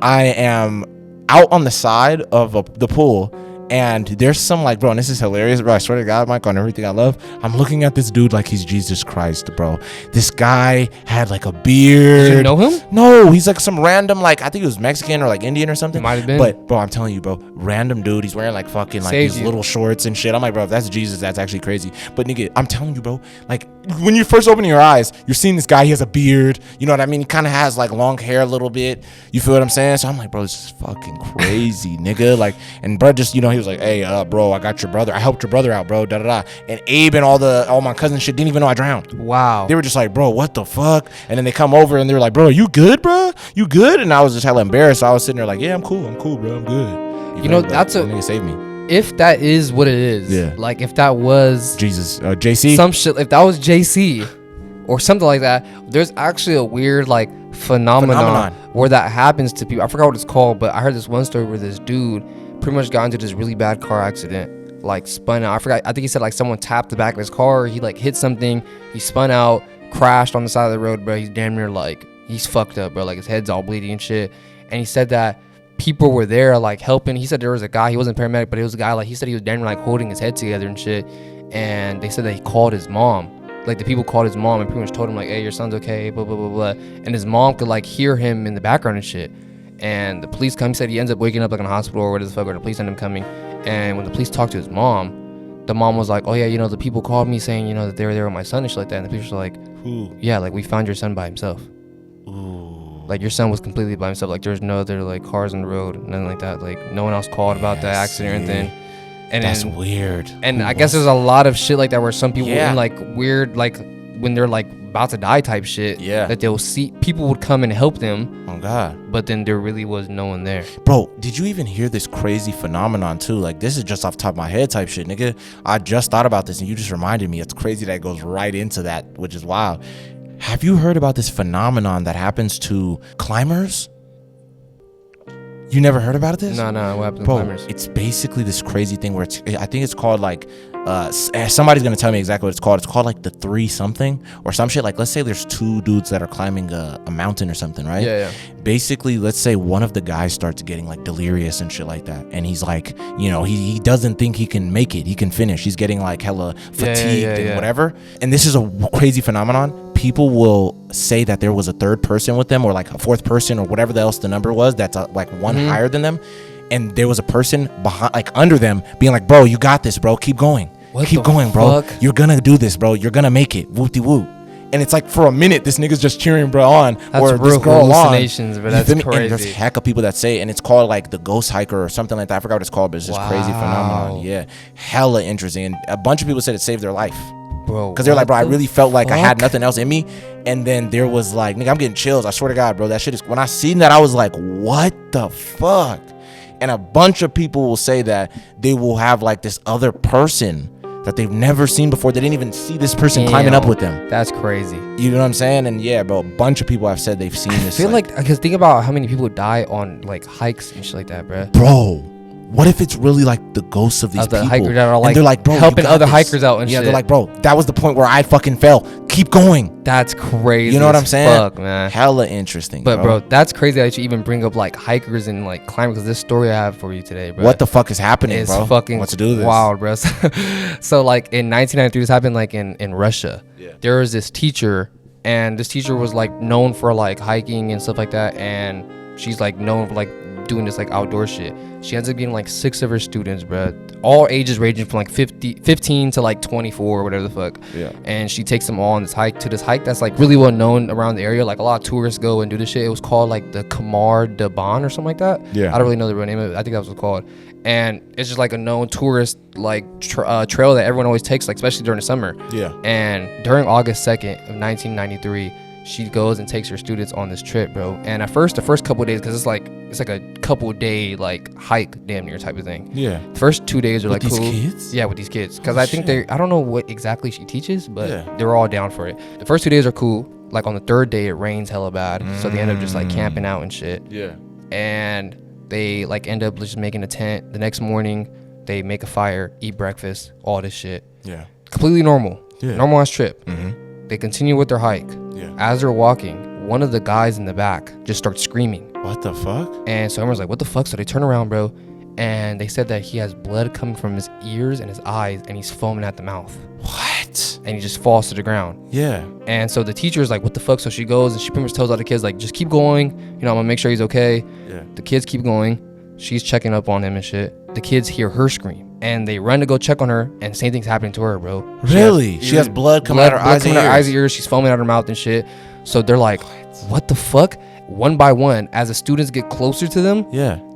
I am out on the side of the pool. And there's some, like, bro, and this is hilarious, bro. I swear to God, Mike, on everything I love, I'm looking at this dude like he's Jesus Christ, bro. This guy had, like, a beard. Did you know him? No, he's, like, some random, like, I think he was Mexican or, like, Indian or something. Might have been. But, bro, I'm telling you, bro, random dude. He's wearing, like, fucking, like, these little shorts and shit. I'm like, bro, if that's Jesus, that's actually crazy. But, nigga, I'm telling you, bro, like, when you first open your eyes, you're seeing this guy. He has a beard. You know what I mean? He kind of has, like, long hair a little bit. You feel what I'm saying? So I'm like, bro, this is fucking crazy, nigga. Like, and bro, just, you know, he was like, hey, bro, I got your brother. I helped your brother out, bro. Da da da. And Abe and all my cousins shit didn't even know I drowned. Wow. They were just like, bro, what the fuck? And then they come over and they were like, bro, you good, bro? You good? And I was just hella embarrassed. So I was sitting there like, yeah, I'm cool, bro. I'm good. You know, that's nigga saved me. If that is what it is, like if that was Jesus, JC, some shit. If that was JC or something like that, there's actually a weird like phenomenon where that happens to people. I forgot what it's called, but I heard this one story where this dude pretty much got into this really bad car accident, like spun out. I forgot. I think he said like someone tapped the back of his car. He like hit something. He spun out, crashed on the side of the road, bro. He's damn near like he's fucked up, bro. Like his head's all bleeding and shit. And he said that people were there like helping. He said there was a guy. He wasn't a paramedic, but it was a guy. Like he said he was damn near like holding his head together and shit. And they said that he called his mom. Like the people called his mom and pretty much told him like, hey, your son's okay, blah blah blah blah. And his mom could like hear him in the background and shit. And the police come. He said he ends up waking up like in a hospital or whatever the fuck, or the police end up coming. And when the police talked to his mom, the mom was like, oh yeah, you know, the people called me saying, you know, that they were there with my son and shit like that. And the police were like, who? Yeah, like we found your son by himself. Ooh. Like your son was completely by himself. Like there's no other like cars on the road, nothing like that. Like no one else called about the accident or anything. And that's weird. And I guess there's a lot of shit like that where some people in like weird, like when they're like about to die type shit, that they'll see people would come and help them. Oh God. But then there really was no one there. Bro, did you even hear this crazy phenomenon too? Like this is just off the top of my head type shit, nigga. I just thought about this and you just reminded me. It's crazy that it goes right into that, which is wild. Have you heard about this phenomenon that happens to climbers? You never heard about this? No, what happens to climbers? It's basically this crazy thing where I think it's called like somebody's gonna tell me exactly what it's called. It's called like the 3 something or some shit. Like let's say there's 2 dudes that are climbing a mountain or something, right? Yeah. Basically, let's say one of the guys starts getting like delirious and shit like that, and he's like, you know, he doesn't think he can make it. He can finish. He's getting like hella fatigued and whatever. And this is a crazy phenomenon. People will say that there was a 3rd person with them, or like a 4th person, or whatever else the number was. That's like one higher than them, and there was a person behind, like under them, being like, "Bro, you got this, bro. Keep going. Keep going, bro. You're gonna do this, bro. You're gonna make it. Whoop de whoop." And it's like for a minute, this nigga's just cheering bro on, that's or real this girl hallucinations, on. But that's crazy. And there's a heck of people that say it, and it's called like the ghost hiker or something like that. I forgot what it's called, but it's just crazy phenomenon. Yeah, hella interesting. And a bunch of people said it saved their life. Bro, because they're like, bro, I really felt like I had nothing else in me. And then there was like, nigga, I'm getting chills. I swear to God, bro, that shit is, when I seen that, I was like, what the fuck? And a bunch of people will say that they will have like this other person that they've never seen before. They didn't even see this person climbing up with them. That's crazy. You know what I'm saying? And yeah, bro, a bunch of people have said they've seen this. I feel like, because think about how many people die on like hikes and shit like that, bro. Bro. What if it's really like the ghosts of these people? Hikers that are like, and they're like, bro, helping other hikers out and shit. Yeah, they're like, bro, that was the point where I fucking fell. keep going. That's crazy. You know what I'm saying? Fuck, man. Hella interesting. But bro, that's crazy that you even bring up like hikers and like climbers. Because this story I have for you today, bro. What the fuck is happening, bro? It's fucking What to do this? Wild, bro. So like in 1993, this happened like in Russia. Yeah. There was this teacher, and this teacher was like known for like hiking and stuff like that, and she's like known for like doing this like outdoor shit. She ends up getting like 6 of her students, bro, all ages ranging from like 15 to like 24 or whatever the fuck. Yeah. And she takes them all on this hike that's like really well known around the area. Like a lot of tourists go and do this shit. It was called like the Khamar-Daban or something like that. Yeah. I don't really know the real name of it. I think that's what it's called. And it's just like a known tourist like trail that everyone always takes, like especially during the summer. Yeah. And during August 2nd of 1993, she goes and takes her students on this trip, bro. And at first, the first couple of days, because it's like a couple day like hike, damn near type of thing. Yeah. The first 2 days are like cool. With these kids? Yeah, with these kids. Because I think I don't know what exactly she teaches, but they're all down for it. The first 2 days are cool. Like on the third day, it rains hella bad, so they end up just like camping out and shit. Yeah. And they like end up just making a tent. The next morning, they make a fire, eat breakfast, all this shit. Yeah. Completely normal. Yeah. Normal ass trip. Mm-hmm. They continue with their hike. Yeah. As they're walking, one of the guys in the back just starts screaming. What the fuck? And so everyone's like, what the fuck? So they turn around, bro, and they said that he has blood coming from his ears and his eyes, and he's foaming at the mouth. What? And he just falls to the ground. Yeah. And so the teacher's like, what the fuck? So she goes and she pretty much tells all the kids, like, just keep going. You know, I'm gonna make sure he's okay. Yeah. The kids keep going. She's checking up on him and shit. The kids hear her scream, and they run to go check on her, and same thing's happening to her, bro. Really? She has blood coming out her eyes and ears. She's foaming out her mouth and shit. So they're like, what the fuck? One by one, as the students get closer to them,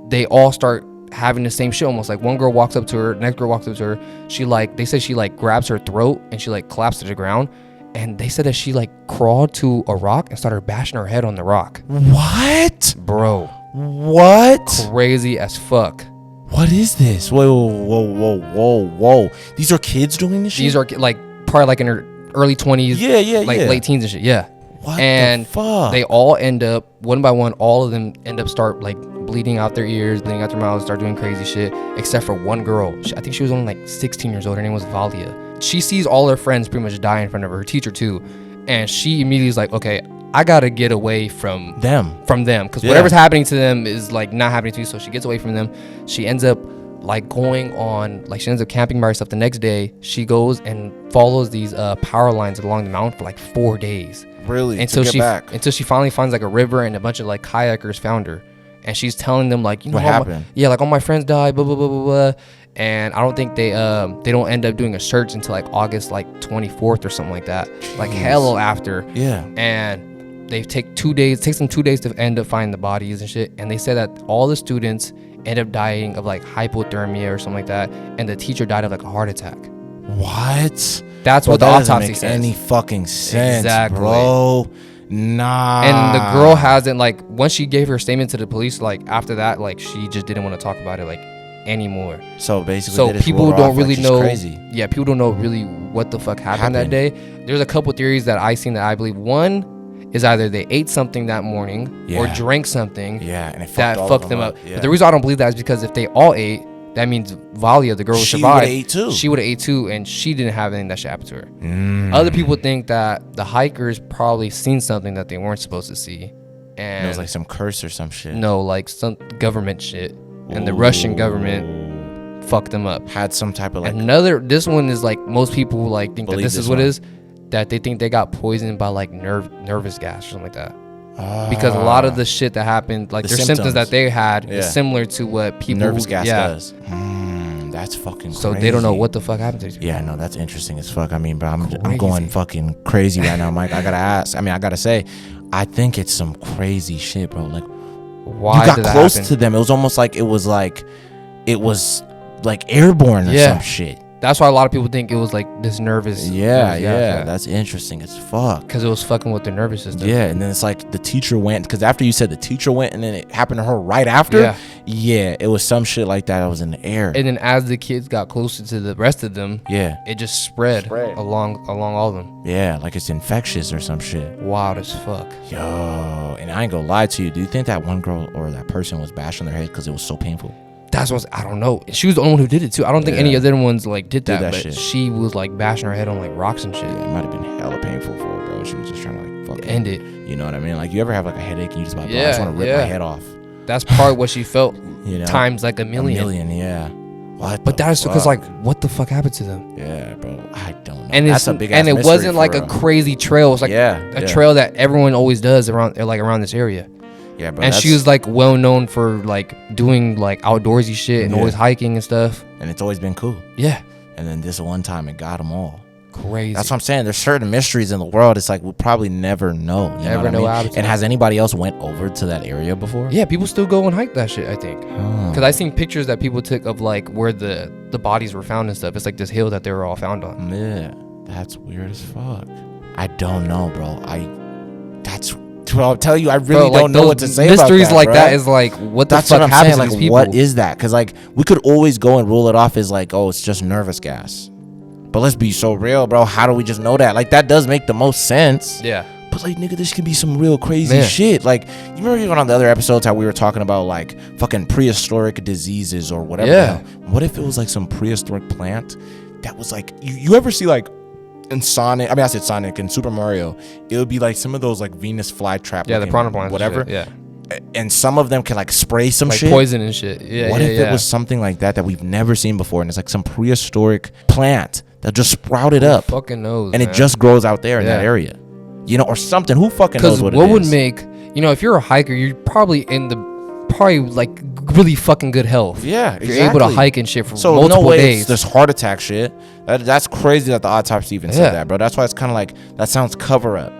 they all start having the same shit. Almost like one girl walks up to her, next girl walks up to her. They said she like grabs her throat and she like collapsed to the ground. And they said that she like crawled to a rock and started bashing her head on the rock. What? Bro. What? Crazy as fuck. What is this? Whoa. These are kids doing this shit? These are like probably like in their early 20s. Yeah. Like late teens and shit. Yeah. What and the fuck? They all end up, one by one, all of them end up start like bleeding out their ears, bleeding out their mouths, start doing crazy shit, except for one girl. I think she was only like 16 years old. Her name was Valia. She sees all her friends pretty much die in front of her teacher too. And she immediately is like, okay, I gotta get away from them. Because whatever's happening to them is like not happening to me. So she gets away from them. She ends up like going on, like she ends up camping by herself. The next day, she goes and follows these power lines along the mountain for like 4 days. Really? Until she finally finds like a river, and a bunch of like kayakers found her, and she's telling them like, you know, what happened? Like all my friends died, blah blah blah blah blah. And I don't think they don't end up doing a search until like August like 24th or something like that. Jeez. Like hell after. Yeah. And they take 2 days. It takes them 2 days to end up finding the bodies and shit. And they said that all the students end up dying of like hypothermia or something like that, and the teacher died of like a heart attack. What? That's what the autopsy says. Any fucking sense, bro? Nah. And the girl hasn't, like, once she gave her statement to the police, like after that, like she just didn't want to talk about it like anymore. So basically, people don't really know. Crazy. Yeah, people don't know really what the fuck happened that day. There's a couple theories that I seen that I believe. One is either they ate something that morning or drank something and that fucked them up. Yeah. But the reason I don't believe that is because if they all ate, that means Valia, the girl who survived, she would have ate too, and she didn't have anything that shit happen to her. Other people think that the hikers probably seen something that they weren't supposed to see, and it was like some curse or some shit. No, like some government shit, and the Russian government fucked them up. Had some type of like this one is like most people like think that this is what it is, that they think they got poisoned by like nervous gas or something like that. Because a lot of the shit that happened, like their symptoms that they had, is similar to what people nervous gas does. That's fucking crazy. So they don't know what the fuck happened to you. Yeah, no, that's interesting as fuck. I mean, bro, I'm going fucking crazy right now, Mike. I gotta say, I think it's some crazy shit, bro. Like, why you got close to them? It was almost like it was like airborne or some shit. That's why a lot of people think it was like this nervous. Yeah. That's interesting as fuck. Because it was fucking with their nervous system. Yeah, and then it's like the teacher went. Because after you said the teacher went, and then it happened to her right after. Yeah, it was some shit like that. I was in the air. And then as the kids got closer to the rest of them, it just spread along all of them. Yeah, like it's infectious or some shit. Wild as fuck. Yo, and I ain't gonna lie to you. Do you think that one girl or that person was bashing their head because it was so painful? That's what I don't know. She was the only one who did it too. I don't think any other ones like did that but shit. She was like bashing her head on like rocks and shit. Yeah, it might have been hella painful. thankful for it, bro. She was just trying to like fucking end it. You know what I mean? Like, you ever have like a headache and you just like, bro, I just want to rip my head off. That's probably what she felt. You know, times like a million. A million, yeah. But that's because like, what the fuck happened to them? Yeah, bro. I don't know. And that's a big ass mystery. And it wasn't like a crazy trail. It was like a trail that everyone always does around this area. Yeah, bro. And she was like well known for like doing like outdoorsy shit and always hiking and stuff. And it's always been cool. Yeah. And then this one time it got them all. Crazy. That's what I'm saying. There's certain mysteries in the world. It's like we'll probably never know. Never know. And has anybody else went over to that area before? Yeah, people still go and hike that shit, I think. Because I seen pictures that people took of like where the bodies were found and stuff. It's like this hill that they were all found on. Yeah, that's weird as fuck. I don't know, bro. I'll tell you, I really don't know what to say about that. Mysteries like that is like, what the fuck happens to these people? What is that? Because like we could always go and rule it off as like, oh, it's just nervous gas. But let's be so real, bro. How do we just know that? Like, that does make the most sense. Yeah. But like, nigga, this could be some real crazy shit. Like, you remember even on the other episodes how we were talking about like fucking prehistoric diseases or whatever? Yeah. What if it was like some prehistoric plant that was like, you ever see like in Sonic? I mean, I said Sonic in Super Mario. It would be like some of those like Venus flytrap. Yeah, the piranha plants. Whatever. Shit, yeah. And some of them can like spray some like shit, poison and shit. Yeah. What if it was something like that we've never seen before, and it's like some prehistoric plant that just sprouted up? Who fucking knows? And it just grows out there in that area, you know, or something. Who fucking knows what it is? What would make, you know, if you're a hiker, you're probably like really fucking good health. Yeah, exactly. You're able to hike and shit for multiple days. This heart attack shit. That's crazy that the autopsy even said that, bro. That's why it's kind of like that sounds cover up.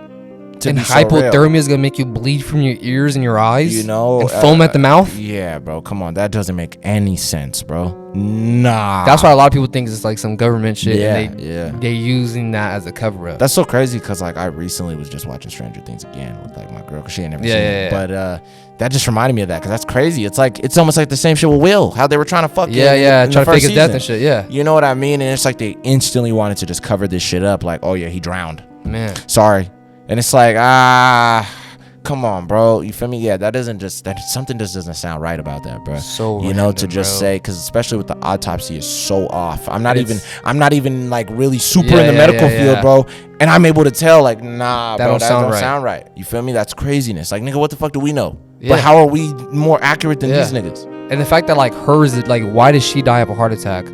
And hypothermia is gonna make you bleed from your ears and your eyes, you know, and foam at the mouth. Yeah, bro, come on, that doesn't make any sense, bro. Nah, that's why a lot of people think it's like some government shit. Yeah, and they're using that as a cover up. That's so crazy because like I recently was just watching Stranger Things again with like my girl, 'cause she ain't never seen it. But that just reminded me of that because that's crazy. It's like it's almost like the same shit with Will, how they were trying to fuck. Trying to fake his death and shit. Yeah, you know what I mean? And it's like they instantly wanted to just cover this shit up, like, oh yeah, he drowned. Man, sorry. And it's like, come on, bro. You feel me? Yeah, something just doesn't sound right about that, bro. So you know, to just say, because especially with the autopsy is so off. I'm not even like really super in the medical field, bro. And I'm able to tell, like, nah, bro, that don't sound right. You feel me? That's craziness. Like, nigga, what the fuck do we know? Yeah. But how are we more accurate than these niggas? And the fact that like hers, like, why did she die of a heart attack?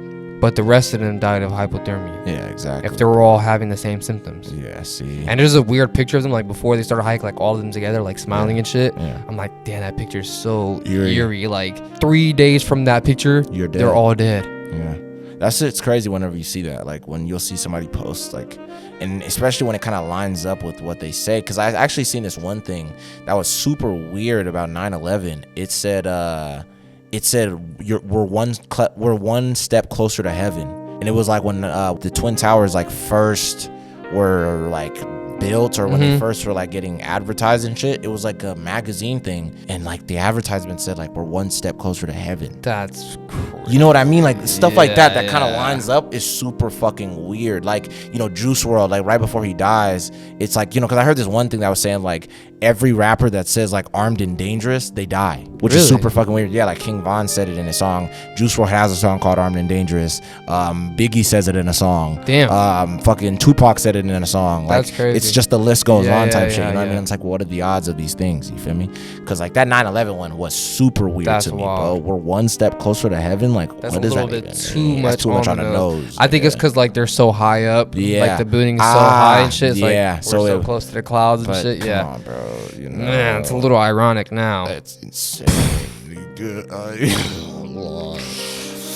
But the rest of them died of hypothermia. Yeah, exactly. If they were all having the same symptoms. Yeah, see. And there's a weird picture of them, like, before they started hiking, like, all of them together, like, smiling and shit. Yeah. I'm like, damn, that picture's so eerie. Like, 3 days from that picture, they're all dead. Yeah. It's crazy whenever you see that. Like, when you'll see somebody post, like, and especially when it kind of lines up with what they say. Because I actually seen this one thing that was super weird about 9/11. It said we're one step closer to heaven, and it was like when the Twin Towers like first were like built, or when they first were like getting advertised and shit. It was like a magazine thing, and like the advertisement said like we're one step closer to heaven. That's crazy. You know what I mean? Like stuff like that kind of lines up is super fucking weird. Like, you know, Juice WRLD, like right before he dies, it's like, you know, because I heard this one thing that was saying like every rapper that says like armed and dangerous, they die, which is super fucking weird. Yeah, like King Von said it in his song. Juice WRLD has a song called Armed and Dangerous. Biggie says it in a song. Damn. Fucking Tupac said it in a song. Like, that's crazy. It's just the list goes on type shit. You know what I mean? It's like, what are the odds of these things? You feel me? Because like that 9/11 one was super weird to me, bro. We're one step closer to heaven. Like, that's what is that? A little bit too much on the nose. I think it's because like they're so high up. Like the building's so high and shit. It's like we're so close to the clouds and shit. Come on, bro. You know, man, it's a little ironic now. That's insanely good.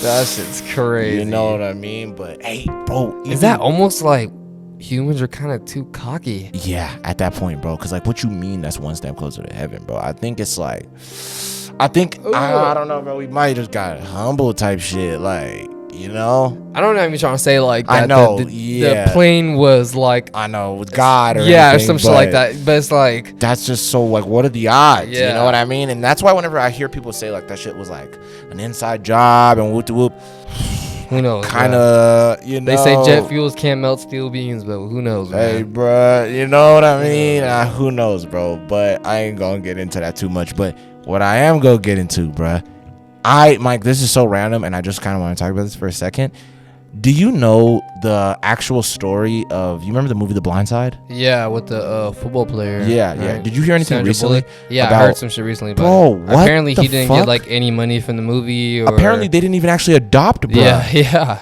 That shit's crazy. You know what I mean? But hey, bro, is that almost like humans are kind of too cocky? Yeah, at that point, bro. Because like, what you mean that's one step closer to heaven, bro? I think it's like, I don't know, bro. We might just got humble type shit, like, you know. I don't know if you're trying to say like that. I know. The plane was like, I know, with God or anything, or some shit like that. But it's like, that's just so like, what are the odds? You know what I mean? And that's why whenever I hear people say like that shit was like an inside job and whoop de whoop. Who knows? Kind of, you know. They say jet fuels can't melt steel beams, but who knows, man? Hey, bro, you know what I mean? Who knows, bro? But I ain't gonna get into that too much. But what I am gonna get into, bro, Mike, this is so random, and I just kind of want to talk about this for a second. Do you know the actual story of? You remember the movie The Blind Side? Yeah, with the football player. Yeah, right? Yeah. Did you hear anything Sandra recently? Yeah, I heard some shit recently. Bro, what? Apparently, he didn't get like any money from the movie. Or... Apparently, they didn't even actually adopt, bro. Yeah.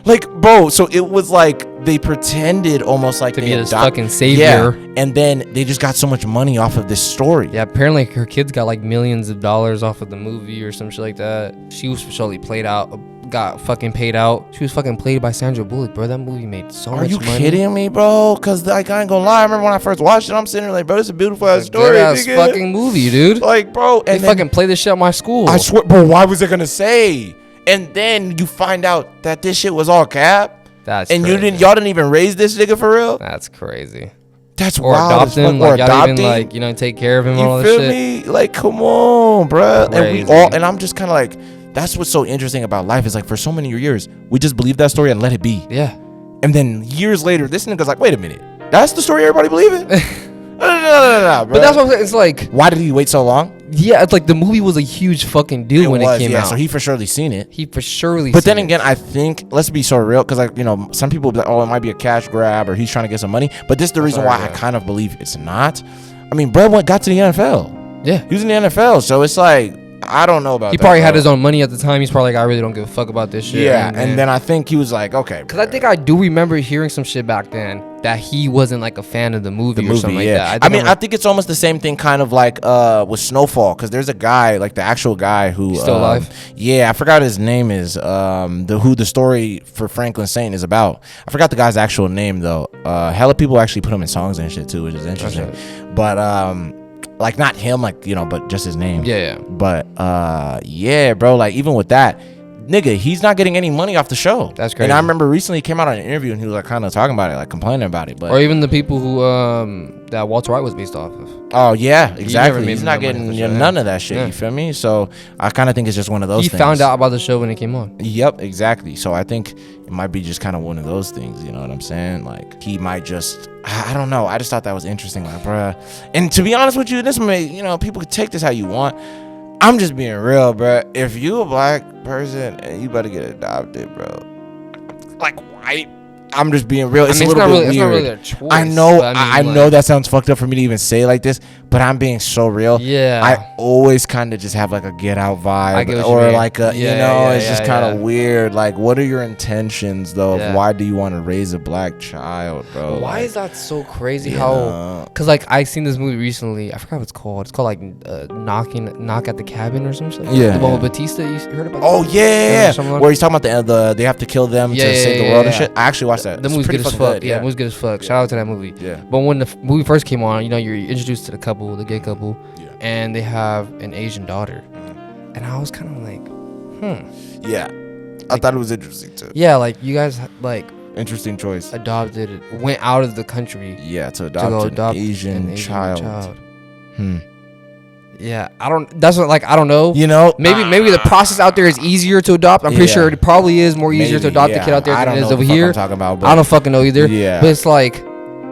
Like, bro, so it was like they pretended almost like to be this fucking savior. Yeah, and then they just got so much money off of this story. Yeah, apparently her kids got like millions of dollars off of the movie or some shit like that. She was surely got fucking paid out. She was fucking played by Sandra Bullock, bro. That movie made so much money. Are you kidding me, bro? Because like, I ain't gonna lie, I remember when I first watched it, I'm sitting there like, bro, this is a beautiful ass story. Good ass fucking movie, dude. Like, bro, they fucking play this shit at my school. I swear, bro, why was it gonna say? And then you find out that this shit was all cap. That's and crazy. y'all didn't even raise this nigga for real. That's crazy. That's or wild. Adopt him, like, y'all even like take care of him. You and all feel that me? Shit. Like, come on, bro. Crazy. And we all, and I'm just kind of like, that's what's so interesting about life is like for so many years we just believe that story and let it be. Yeah. And then years later, this nigga's like, wait a minute, that's the story everybody believe it. No, but that's what I'm saying. It's like, why did he wait so long? Yeah, it's like the movie was a huge fucking deal when it came out. So he for surely seen it. But then again, I think, let's be so real, because like, you know, some people be like, oh, it might be a cash grab or he's trying to get some money. But this is the reason why I kind of believe it's not. I mean, Brad got to the NFL. Yeah. He was in the NFL. So it's like, I don't know about that. He probably had his own money at the time. He's probably like, I really don't give a fuck about this shit. Yeah, and then I think he was like, okay. Because I think I do remember hearing some shit back then that he wasn't like a fan of the movie or something like that. I think it's almost the same thing kind of like with Snowfall, because there's a guy, like the actual guy who... He's still alive? Yeah, I forgot his name is, who the story for Franklin Saint is about. I forgot the guy's actual name though. Hella people actually put him in songs and shit too, which is interesting. Okay. But... like not him, like, you know, but just his name. Yeah. But yeah, bro, like even with that, nigga, he's not getting any money off the show. That's crazy. And I remember recently he came out on an interview and he was like kind of talking about it, like complaining about it. But or even the people who that Walter White was based off of. Oh yeah, exactly. He's not getting none of that shit. Yeah. You feel me? So I kind of think it's just one of those things. He found out about the show when it came on. Yep, exactly. So I think it might be just kind of one of those things. You know what I'm saying? Like he might just, I don't know. I just thought that was interesting, like, bruh. And to be honest with you, this may, you know, people could take this how you want. I'm just being real, bruh. If you a black person and you better get adopted, bro, like white, I'm just being real. It's a little bit weird. It's not really a choice. I know. I know that sounds fucked up for me to even say it like this, but I'm being so real. Yeah. I always kind of just have like a get out vibe, or like a, you know, it's just kind of weird. Like, what are your intentions though? Yeah. Why do you want to raise a black child, bro? Why is that so crazy? How? Because like I seen this movie recently. I forgot what it's called. It's called like Knock at the Cabin or something. Yeah. The one with Batista. You heard about? Oh yeah. Where he's talking about the they have to kill them to save the world and shit. I actually watched that. The movie's good as fuck. Yeah, the movie's good as fuck. Shout out to that movie. Yeah. But when the movie first came on, you know, you're introduced to the couple, the gay couple, and they have an Asian daughter, and I was kind of like, Yeah, I thought it was interesting too. Yeah, like you guys like interesting choice. Went out of the country. Yeah, to adopt an Asian child. Yeah, I don't know. You know, maybe the process out there is easier to adopt. I'm pretty sure it probably is more easier to adopt a kid out there than it is over here. Talking about, I don't fucking know either. Yeah, but it's like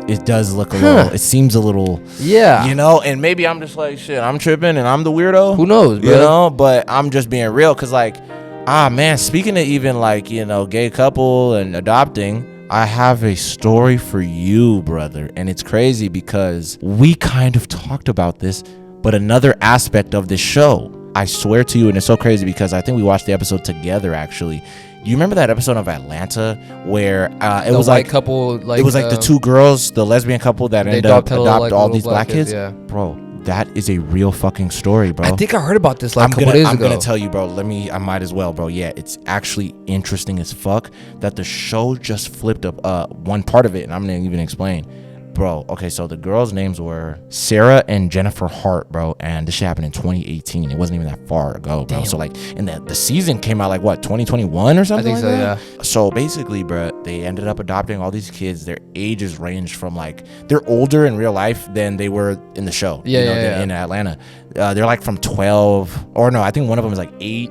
it does look a little. It seems a little. Yeah, you know, and maybe I'm just like shit. I'm tripping and I'm the weirdo. Who knows, bro? You know, but I'm just being real because like, man, speaking of even like, you know, gay couple and adopting, I have a story for you, brother, and it's crazy because we kind of talked about this. But another aspect of this show, I swear to you, and it's so crazy because I think we watched the episode together actually. You remember that episode of Atlanta where it was like couple, like it was like the two girls, the lesbian couple that ended up adopt all these black kids? Yeah. Bro, that is a real fucking story, bro. I think I heard about this like a couple days ago. I'm gonna tell you, bro. I might as well, bro. Yeah, it's actually interesting as fuck that the show just flipped up one part of it, and I'm gonna even explain. Bro, okay, so the girls' names were Sarah and Jennifer Hart, bro, and this shit happened in 2018. It wasn't even that far ago, bro. Damn. So like, and the season came out like what, 2021 or something? I think like so, yeah. So basically, bro, they ended up adopting all these kids. Their ages ranged from like, they're older in real life than they were in the show. Yeah, in Atlanta. They're like from 12, or no, I think one of them is like 8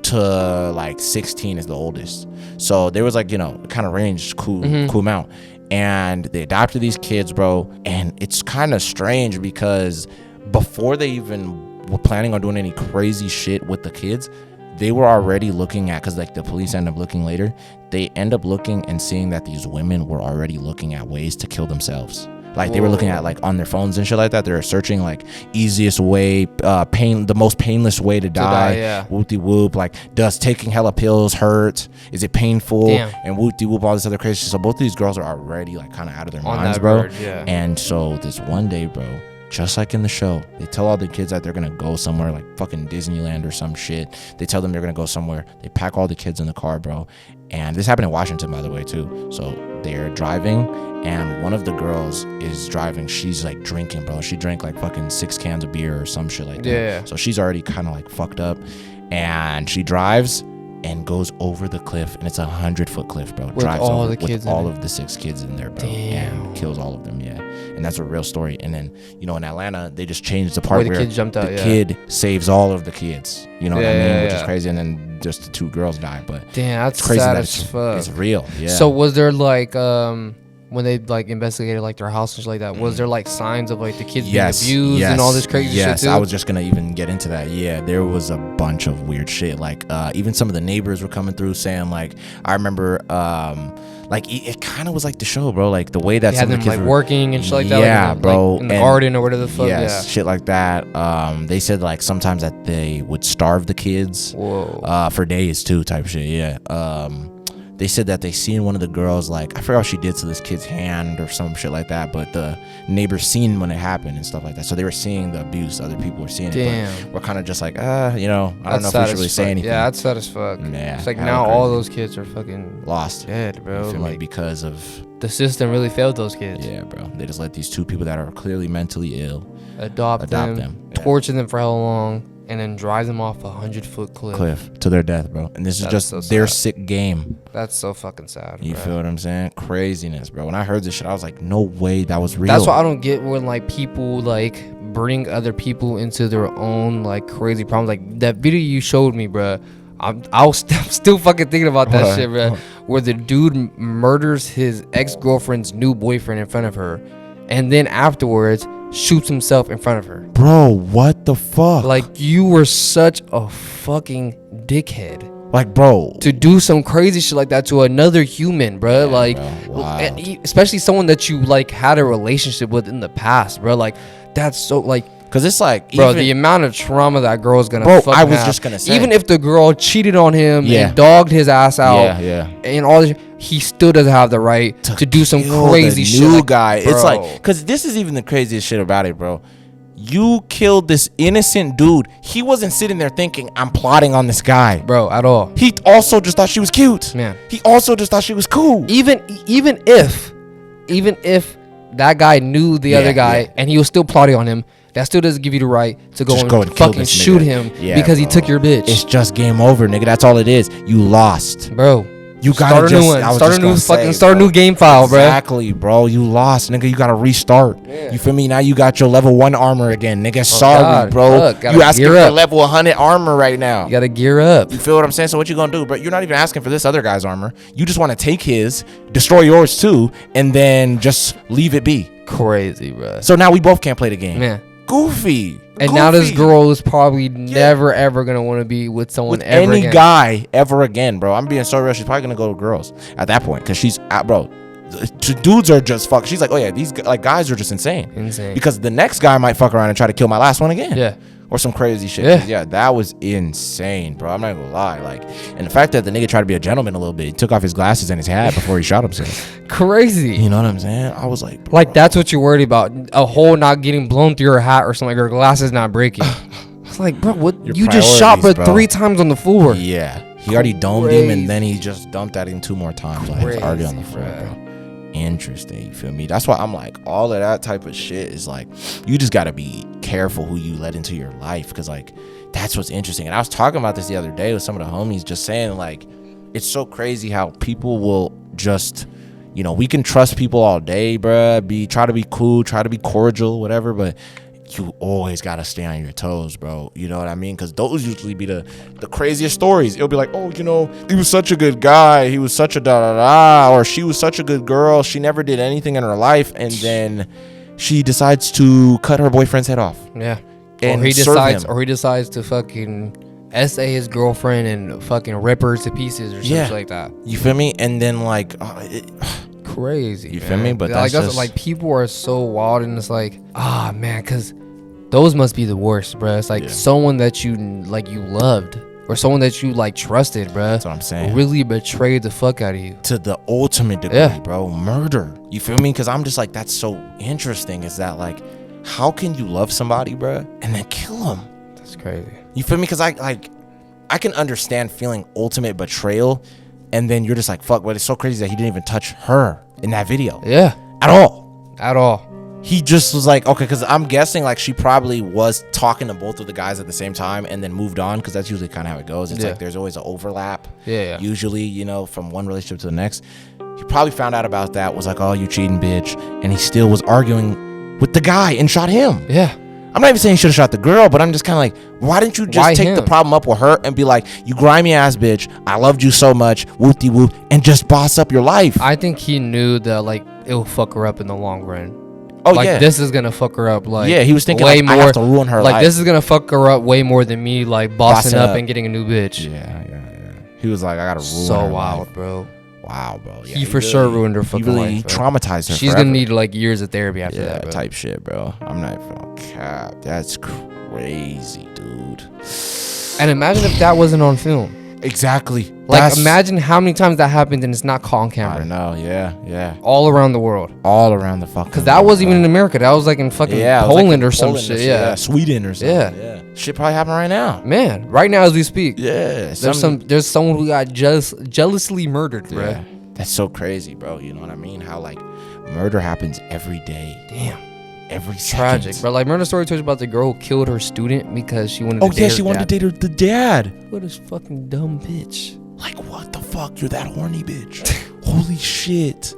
to like 16 is the oldest. So there was like, you know, kind of range, cool amount. And they adopted these kids, bro. And it's kind of strange because before they even were planning on doing any crazy shit with the kids, they were already looking at, because like the police end up looking later, they end up looking and seeing that these women were already looking at ways to kill themselves. Like, they were looking at, like, on their phones and shit like that. They were searching, like, easiest way, the most painless way to die. Yeah. Whoop-de-whoop. Like, does taking hella pills hurt? Is it painful? Damn. And whoop-de-whoop, all this other crazy shit. So both of these girls are already, like, kind of out of their minds, bro. Yeah. And so this one day, bro, just like in the show, they tell all the kids that they're gonna go somewhere like fucking Disneyland or some shit. They tell them they're gonna go somewhere. They pack all the kids in the car, bro. And this happened in Washington, by the way, too. So they're driving, and one of the girls is driving. She's like drinking, bro. She drank like fucking 6 cans of beer or some shit like that. Yeah. So she's already kind of like fucked up, and she drives and goes over the cliff, and it's a 100-foot cliff, bro. With Drives all over the kids with all in it. of the 6 kids in there, bro. Damn. And kills all of them, yeah. And that's a real story. And then, you know, in Atlanta, they just changed the part Where the where kid jumped out, the yeah. kid saves all of the kids. You know what I mean? Yeah, Which yeah. is crazy. And then just the 2 girls die. But Damn, that's it's crazy sad that as fuck. it's real. Yeah. So was there like when they like investigated like their house and shit like that, was there like signs of like the kids being abused and all this crazy shit too? I was just gonna even get into that. Yeah, there was a bunch of weird shit. Like even some of the neighbors were coming through saying, like, I remember like it kind of was like the show, bro. Like the way that they some had of the them kids like were working and shit like that. Yeah, like, bro. Like in the garden or whatever the fuck. Yes, shit like that. They said like sometimes that they would starve the kids. Whoa. For days too, type shit. Yeah. They said that they seen one of the girls, like, I forgot what she did to this kid's hand or some shit like that, but the neighbors seen when it happened and stuff like that. So they were seeing the abuse. Other people were seeing it. But we're kind of just like, you know, I don't know if we should really say anything. Yeah, that's sad as fuck. Yeah, it's like now all those kids are fucking lost. Dead, bro. Like, because of the system really failed those kids. Yeah, bro. They just let these 2 people that are clearly mentally ill adopt them. Torture them for how long, and then drive them off a 100-foot cliff to their death, bro. And this is just so their sick game. That's so fucking sad. You feel what I'm saying? Craziness, bro. When I heard this shit, I was like, no way that was real. That's why I don't get when like people like bring other people into their own like crazy problems. Like that video you showed me, bro. I'm still fucking thinking about that shit, bro. Where the dude murders his ex-girlfriend's new boyfriend in front of her, and then afterwards shoots himself in front of her. Bro, what the fuck? Like, you were such a fucking dickhead. Like, bro, to do some crazy shit like that to another human, bro. Yeah, like, bro. Especially someone that you like had a relationship with in the past, bro. Like, that's so like. Cause it's like, bro, the amount of trauma that girl's gonna. Bro, I was just gonna say, even if the girl cheated on him and dogged his ass out, and all this, he still doesn't have the right to do some crazy shit. New guy, it's like, cause this is even the craziest shit about it, bro. You killed this innocent dude. He wasn't sitting there thinking, I'm plotting on this guy, bro, at all. He also just thought she was cute, man. He also just thought she was cool. Even if that guy knew the other guy and he was still plotting on him, that still doesn't give you the right to go and fucking shoot him because he took your bitch. It's just game over, nigga. That's all it is. You lost, bro. You gotta start a new one. Start a new game file, bro. Exactly, bro. You lost, nigga. You gotta restart. Yeah. You feel me? Now you got your level 1 armor again, nigga. Sorry, bro. You asking for level 100 armor right now. You gotta gear up. You feel what I'm saying? So what you gonna do, bro? You're not even asking for this other guy's armor. You just want to take his, destroy yours too, and then just leave it be. Crazy, bro. So now we both can't play the game. Man. Goofy. And now this girl is probably never ever gonna want to be with someone with ever any again. guy ever again, bro. I'm being so real. She's probably gonna go to girls at that point because she's bro. Dudes are just fuck. She's like, oh yeah, these like guys are just insane. Because the next guy might fuck around and try to kill my last one again. Yeah. Or some crazy shit. Yeah, that was insane, bro. I'm not gonna lie. Like, and the fact that the nigga tried to be a gentleman a little bit, he took off his glasses and his hat before he shot himself. Crazy. You know what I'm saying? I was like, bro. Like that's what you're worried about. A hole not getting blown through your hat or something, like your glasses not breaking. It's like, bro, what? You just shot her 3 times on the floor. Yeah. He already domed him and then he just dumped at him 2 more times. Like, he was already on the floor, bro. Interesting, you feel me? That's why I'm like, all of that type of shit is like, you just gotta be careful who you let into your life, because like that's what's interesting. And I was talking about this the other day with some of the homies, just saying like, it's so crazy how people will just, you know, we can trust people all day, bruh, try to be cool, try to be cordial, whatever, but you always gotta stay on your toes, bro. You know what I mean? Because those usually be the craziest stories. It'll be like, oh, you know, he was such a good guy, he was such a da-da-da, or she was such a good girl, she never did anything in her life, and then she decides to cut her boyfriend's head off. Yeah. And or he decides to fucking SA his girlfriend and fucking rip her to pieces or something like that. You feel me? And then like, crazy. You feel me? But like, that's just like people are so wild, and it's like, man, because those must be the worst, bro. It's like someone that you loved. Or someone that you like trusted, bro. That's what I'm saying. Really betrayed the fuck out of you. To the ultimate degree, bro. Murder. You feel me? Because I'm just like, that's so interesting. Is that like, how can you love somebody, bro, and then kill them? That's crazy. You feel me? Because I can understand feeling ultimate betrayal, and then you're just like, fuck. But it's so crazy that he didn't even touch her in that video. Yeah. At all. At all. He just was like, okay, because I'm guessing like she probably was talking to both of the guys at the same time and then moved on, because that's usually kind of how it goes. It's like there's always an overlap. Yeah. Usually, you know, from one relationship to the next. He probably found out about that, was like, oh, you cheating bitch. And he still was arguing with the guy and shot him. Yeah. I'm not even saying he should have shot the girl, but I'm just kind of like, why didn't you just take the problem up with her and be like, you grimy ass bitch, I loved you so much, whoop-de-whoop, and just boss up your life? I think he knew that like it'll fuck her up in the long run. Oh, like, this is gonna fuck her up. Like, he was thinking way like, more. I have to ruin her life. Like, this is gonna fuck her up way more than me like bossing up and getting a new bitch. Yeah. He was like, I gotta ruin her so wild, life. bro. Wow, bro. Yeah, he for sure ruined her fucking life. He traumatized her. She's gonna need like years of therapy after that, bro. Type shit, bro. I'm not even on cap. That's crazy, dude. And imagine if that wasn't on film. Exactly. Like, imagine how many times that happened and it's not caught on camera. I don't know. Yeah. All around the world. All around the fucking. Because that wasn't even in America. That was like in fucking Poland or some shit. Yeah. Sweden or something. Yeah. Shit probably happening right now. Man, right now as we speak. Yeah. There's someone who got jealously murdered, bro. Yeah. That's so crazy, bro. You know what I mean? How like murder happens every day. Damn. Every second. Tragic, bro. Like, remember the story told you about the girl who killed her student because she wanted to date her dad? She wanted to date the dad. What a fucking dumb bitch. Like, what the fuck? You're that horny bitch. Holy shit.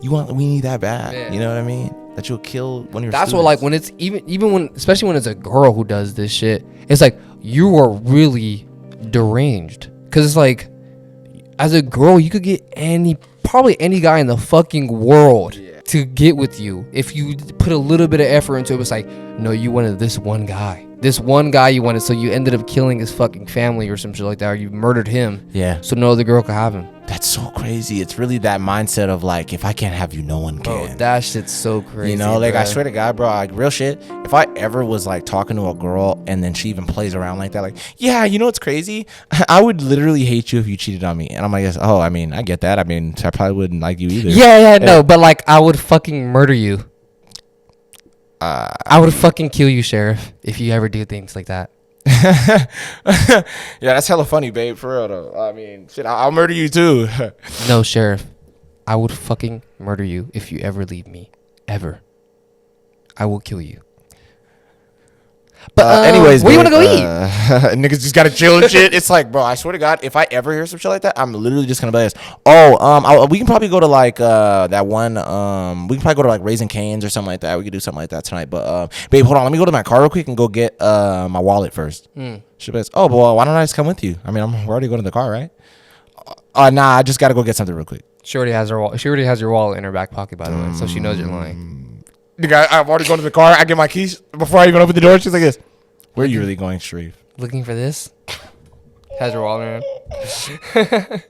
We need that bad. Yeah. You know what I mean? That you'll kill one of your That's students. what, like, when it's even when, especially when it's a girl who does this shit, it's like, you are really deranged. Because it's like, as a girl, you could get probably any guy in the fucking world to get with you if you put a little bit of effort into it. It's like, no, you wanted this one guy you wanted, so you ended up killing his fucking family or some shit like that, or you murdered him so no other girl could have him. That's so crazy. It's really that mindset of like, if I can't have you, no one can. Bro, that shit's so crazy. You know, like, bro. I swear to God, bro, like, real shit, if I ever was like talking to a girl and then she even plays around like that, like, yeah, you know what's crazy? I would literally hate you if you cheated on me. And I'm like, oh, I mean, I get that. I mean, I probably wouldn't like you either. No, but like, I would fucking murder you. I would fucking kill you, Sheriff, if you ever do things like that. Yeah, that's hella funny, babe, for real though. I mean, shit, I'll murder you too. No, Sheriff, I would fucking murder you if you ever leave me. Ever. I will kill you. But anyways, where you want to go eat? Niggas just gotta chill and shit. It's like, bro, I swear to God, if I ever hear some shit like that, I'm literally just gonna be like, we can probably go to like that one. We can probably go to like Raising Cane's or something like that. We could do something like that tonight. But babe, hold on, let me go to my car real quick and go get my wallet first. She goes, oh, well, why don't I just come with you? I mean, we're already going to the car, right? Nah, I just gotta go get something real quick. She already has your wallet in her back pocket, by the way, so she knows you're lying. Nigga, I've already gone to the car. I get my keys before I even open the door. She's like this. Where are you really going, Sharif? Looking for this? Has her wallet in.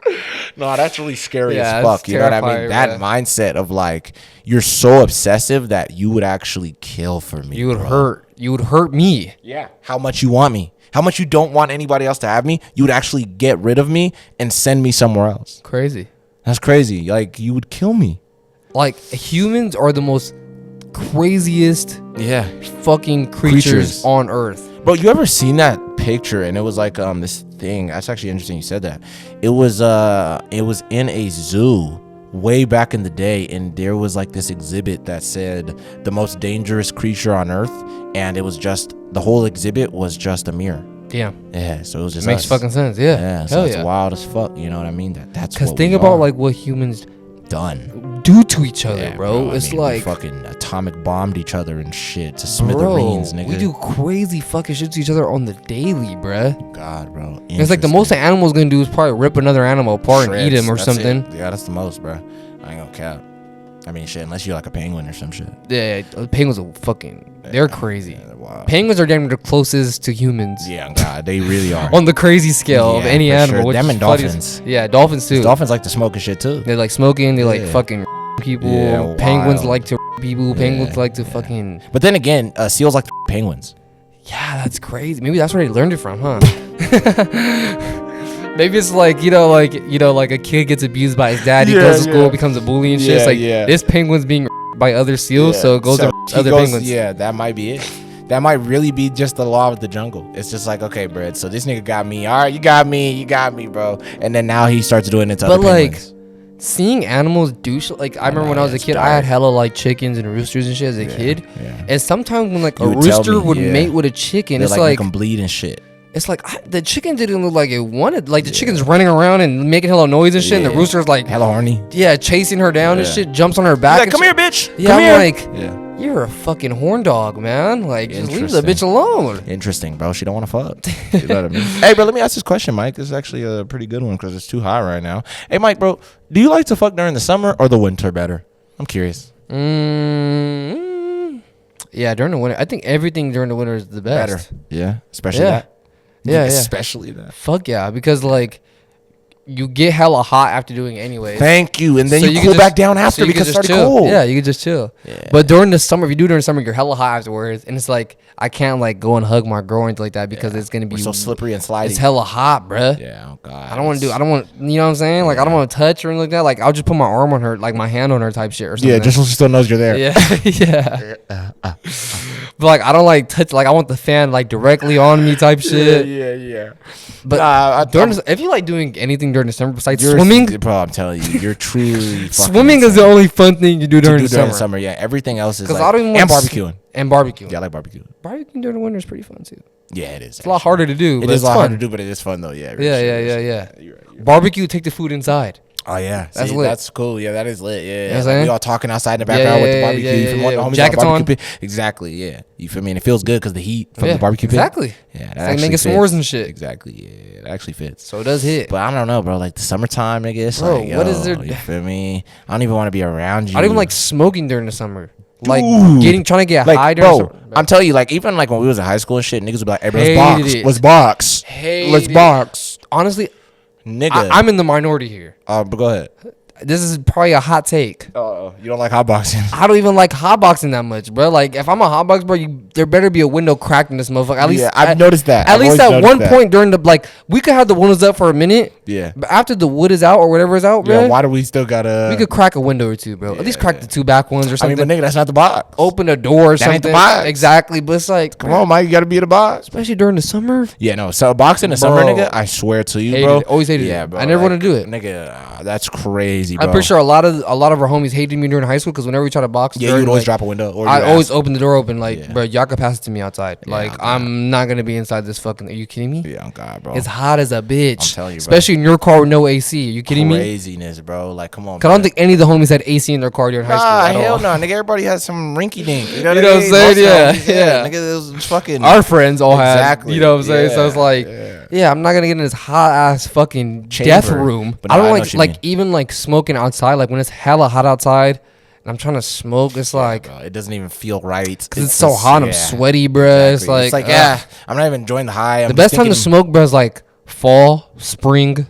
No, that's really scary as fuck. You know what I mean? That mindset of like, you're so obsessive that you would actually kill for me. You would hurt me. Yeah. How much you want me? How much you don't want anybody else to have me? You would actually get rid of me and send me somewhere else. Crazy. That's crazy. Like, you would kill me. Like, humans are the most craziest fucking creatures on earth. Bro, you ever seen that picture? And it was like this thing. That's actually interesting you said that. It was in a zoo way back in the day, and there was like this exhibit that said the most dangerous creature on earth, and it was just, the whole exhibit was just a mirror. Yeah, so it was just makes fucking sense. Yeah, so it's wild as fuck. You know what I mean? That's because think about like what humans do to each other, bro. It's like we fucking atomic bombed each other and shit to smithereens, nigga. We do crazy fucking shit to each other on the daily, bruh. God, bro. It's like the most an animal's gonna do is probably rip another animal apart and eat him or something. Yeah, that's the most, bro. I ain't gonna cap. I mean, shit, unless you're like a penguin or some shit. Yeah, penguins are fucking. They're crazy. Yeah, wow. Penguins are damn near the closest to humans. Yeah, God, they really are. On the crazy scale of any animal. Sure. Them and dolphins. Yeah, dolphins too. Dolphins like to smoke and shit too. They like smoking. They like fucking people. Yeah, penguins wild. like to people. Penguins like to fucking. But then again, seals like penguins. Yeah, that's crazy. Maybe that's where they learned it from, huh? Maybe it's like like a kid gets abused by his dad. He goes to school, becomes a bully and shit. It's like this penguin's being by other seals, so it goes to other penguins. Yeah, that might be it. That might really be just the law of the jungle. It's just like, okay, bro, so this nigga got me. All right, you got me, bro. And then now he starts doing it to other penguins. But seeing animals do shit, like I remember when I was a kid, I had hella like chickens and roosters and shit as a kid. Yeah. And sometimes when like a rooster would mate with a chicken, it's like make them bleed and shit. It's like the chicken didn't look like it wanted. Like the chicken's running around and making hella noise and shit. And the rooster's like hella horny. Yeah, chasing her down and shit. Jumps on her back. Like, come here, bitch. Yeah, I'm like, you're a fucking horn dog, man. Like, just leave the bitch alone. Interesting, bro. She don't want to fuck. You know what I mean? Hey, bro, let me ask this question, Mike. This is actually a pretty good one because it's too hot right now. Hey, Mike, bro, do you like to fuck during the summer or the winter better? I'm curious. Yeah, during the winter. I think everything during the winter is the best. Better. Yeah, especially that. Yeah, especially that. Fuck yeah, because like you get hella hot after doing it anyways. Thank you, and then so you cool back down after because it started cold. Yeah, you can just chill. Yeah. But during the summer, if you do during the summer, you're hella hot afterwards, and it's like I can't like go and hug my girl or anything like that because it's gonna be so slippery and slidey. It's hella hot, bruh. Yeah, oh god. I don't want, you know what I'm saying? Like I don't want to touch her or anything like that. Like I'll just put my arm on her, like my hand on her type shit or something. Yeah, just so she still knows you're there. Yeah. But like I don't like touch, like I want the fan like directly on me type shit. Yeah. But if you like doing anything during the summer besides swimming, bro, I'm telling you, you're truly swimming is the only fun thing you do during the summer. Yeah, everything else is like, I don't even and barbecuing. And barbecuing. Yeah, I like barbecuing. Barbecuing during the winter is pretty fun too. Yeah, it is. It's a lot harder to do. It is a lot harder to do, but it is fun though. Yeah. Yeah. You're right. Barbecue, take the food inside. Oh yeah, that's lit. That's cool. Yeah, that is lit. Yeah, you know like we all talking outside in the background with the barbecue. Yeah. Jackets on. Pit. Exactly. Yeah, you feel me? And it feels good because the heat from the barbecue pit. Exactly. Yeah, it's like making s'mores and shit. Exactly. Yeah, it actually fits. So it does hit. But I don't know, bro. Like the summertime, nigga. It's bro, like, what is there? You feel me? I don't even want to be around you. I don't even like smoking during the summer. Like trying to get like, high during the summer. I'm telling you, like even like when we was in high school and shit, niggas would be like, "Hey, bro, let's box. Let's box." Honestly, nigga, I'm in the minority here. But go ahead. This is probably a hot take. Oh, you don't like hotboxing? I don't even like hotboxing that much, bro. Like, if I'm a hotbox, bro, there better be a window cracked in this motherfucker. At least, I've noticed that. At least at one point during the, like, we could have the windows up for a minute. Yeah. But after the wood is out or whatever is out, bro. Yeah, why do we still gotta... We could crack a window or two, bro. At least crack the two back ones or something. I mean, but nigga, that's not the box. Open a door or something. Ain't the box. Exactly, but it's like... Come on, Mike, you gotta be in the box. Especially during the summer. Yeah, no. So, boxing in the summer, nigga, I swear to you, bro. Always hated it. Bro. I never want to do it. Nigga, that's crazy, bro. I'm pretty sure a lot of our homies hated me during high school because whenever we try to box, you would always drop a window. Or I always open the door open, like, bro, y'all can pass it to me outside. Like, I'm not gonna be inside this fucking. Are you kidding me? Yeah, oh God, bro. It's hot as a bitch. I'm telling you, bro. Especially in your car with no AC. Are you kidding me? Craziness, bro. Like, come on. Cause I don't think any of the homies had AC in their car during high school. Hell no, nigga. Everybody has some rinky dink. You know what I'm saying? Yeah. Nigga, it was fucking. Our friends all had. Exactly. You know what I'm saying? So it's like, yeah, I'm not gonna get in this hot ass fucking death room. But I don't like even like smoking outside. Like when it's hella hot outside. I'm trying to smoke. It's like bro, it doesn't even feel right because it's so hot. I'm sweaty, bro. Exactly. It's like I'm not even enjoying the high. The best time to smoke, bro, is like springtime.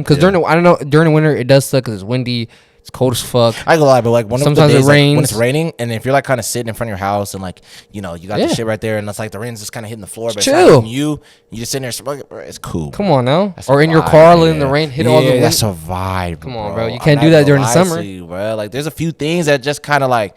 Because during the winter it does suck because it's windy. It's cold as fuck. I go lie, but like sometimes it rains. Like, when it's raining, and if you're like kind of sitting in front of your house and like you got the shit right there, and it's like the rain's just kind of hitting the floor, but chill. It's not hitting you just sitting there smoking, bro. It's cool. Come on now, or in your car letting the rain hit all the wind. That's a vibe. Come on, bro. You can't do that during the summer, bro. Like there's a few things that just kind of like.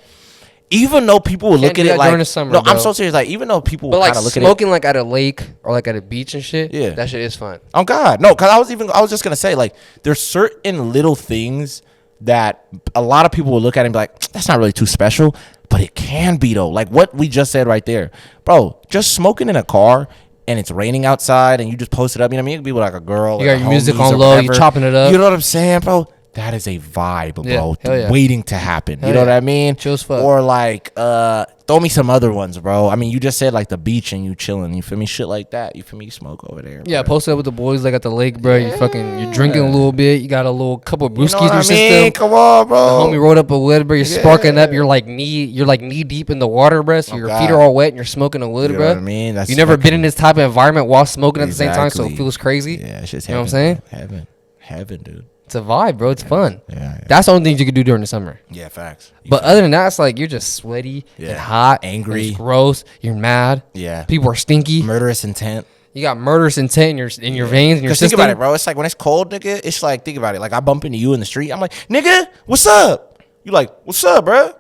Even though people will look at it like during the summer, no, I'm so serious. Like even though people will kind of look at it, smoking like at a lake or like at a beach and shit, that shit is fun. Oh God, no, because I was just gonna say like there's certain little things that a lot of people will look at and be like, that's not really too special, but it can be though. Like what we just said right there, bro. Just smoking in a car and it's raining outside and you just post it up. You know what I mean? It could be with like a girl. You got your music on low. You chopping it up. You know what I'm saying, bro? That is a vibe, bro. Waiting to happen. You know what I mean? Chill as fuck. Or like, throw me some other ones, bro. I mean, you just said like the beach and you chilling. You feel me? Shit like that. You feel me? You smoke over there. Yeah, bro. Posted up with the boys like at the lake, bro. You you're drinking a little bit. You got a little couple of brewskis in your system. Come on, bro. The homie rolled up a wood, bro. You're sparking up. You're like knee deep in the water, bro. So your feet are all wet and you're smoking a wood, bro. You know what I mean? You never been in this type of environment while smoking at the same time, so it feels crazy. Yeah, it's just you know what I'm saying? Heaven, dude. It's a vibe, bro. It's fun. Yeah. That's the only things you can do during the summer. Yeah, facts. But other than that, it's like you're just sweaty and hot, angry, it's gross. You're mad. Yeah. People are stinky. Murderous intent. You got murderous intent in your veins and your system. Think about it, bro. It's like when it's cold, nigga. It's like, think about it. Like I bump into you in the street. I'm like, nigga, what's up? You like, what's up, bro?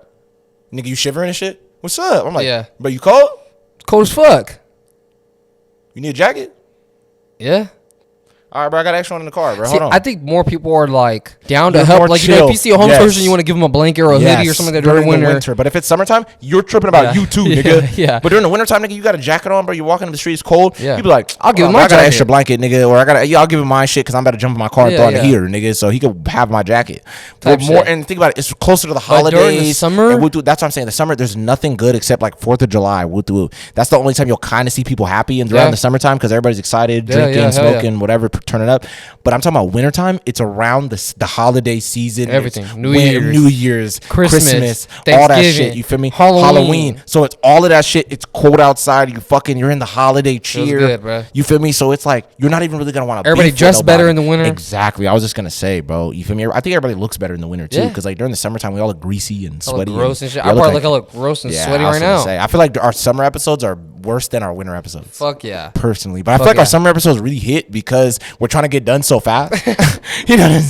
Nigga, you shivering and shit? What's up? I'm like, bro, you cold? Cold as fuck. You need a jacket? Yeah. All right, bro, I got extra one in the car, bro. Hold on. I think more people are like down to help. Like, if you see a homeless person, you want to give them a blanket or a hoodie or something like that during the winter. But if it's summertime, you're tripping about you too, nigga. Yeah. But during the wintertime, nigga, you got a jacket on, bro. You're walking in the street, it's cold. Yeah. You be like, I'll give him my jacket. I got an extra blanket, nigga, or I'll give him my shit because I'm about to jump in my car and throw in the heater, nigga, so he could have my jacket. And think about it, it's closer to the holidays. During the summer, that's what I'm saying. The summer, there's nothing good except like 4th of July. That's the only time you'll kind of see people happy and around the summertime because everybody's excited, drinking, smoking, whatever, turning up. But I'm talking about wintertime. It's around the holiday season. Everything. New Year's, Christmas, all that shit. You feel me? Halloween. So it's all of that shit. It's cold outside. You're in the holiday cheer. Good, bro. You feel me? So it's like you're not even really gonna want to. Everybody dress better in the winter. Exactly. I was just gonna say, bro. You feel me? I think everybody looks better in the winter too, because like during the summertime we all look greasy and sweaty, gross and shit. I look gross and sweaty right now. I feel like our summer episodes are worse than our winter episodes. Fuck yeah. Personally, but I feel like our summer episodes really hit because we're trying to get done so fast. You know,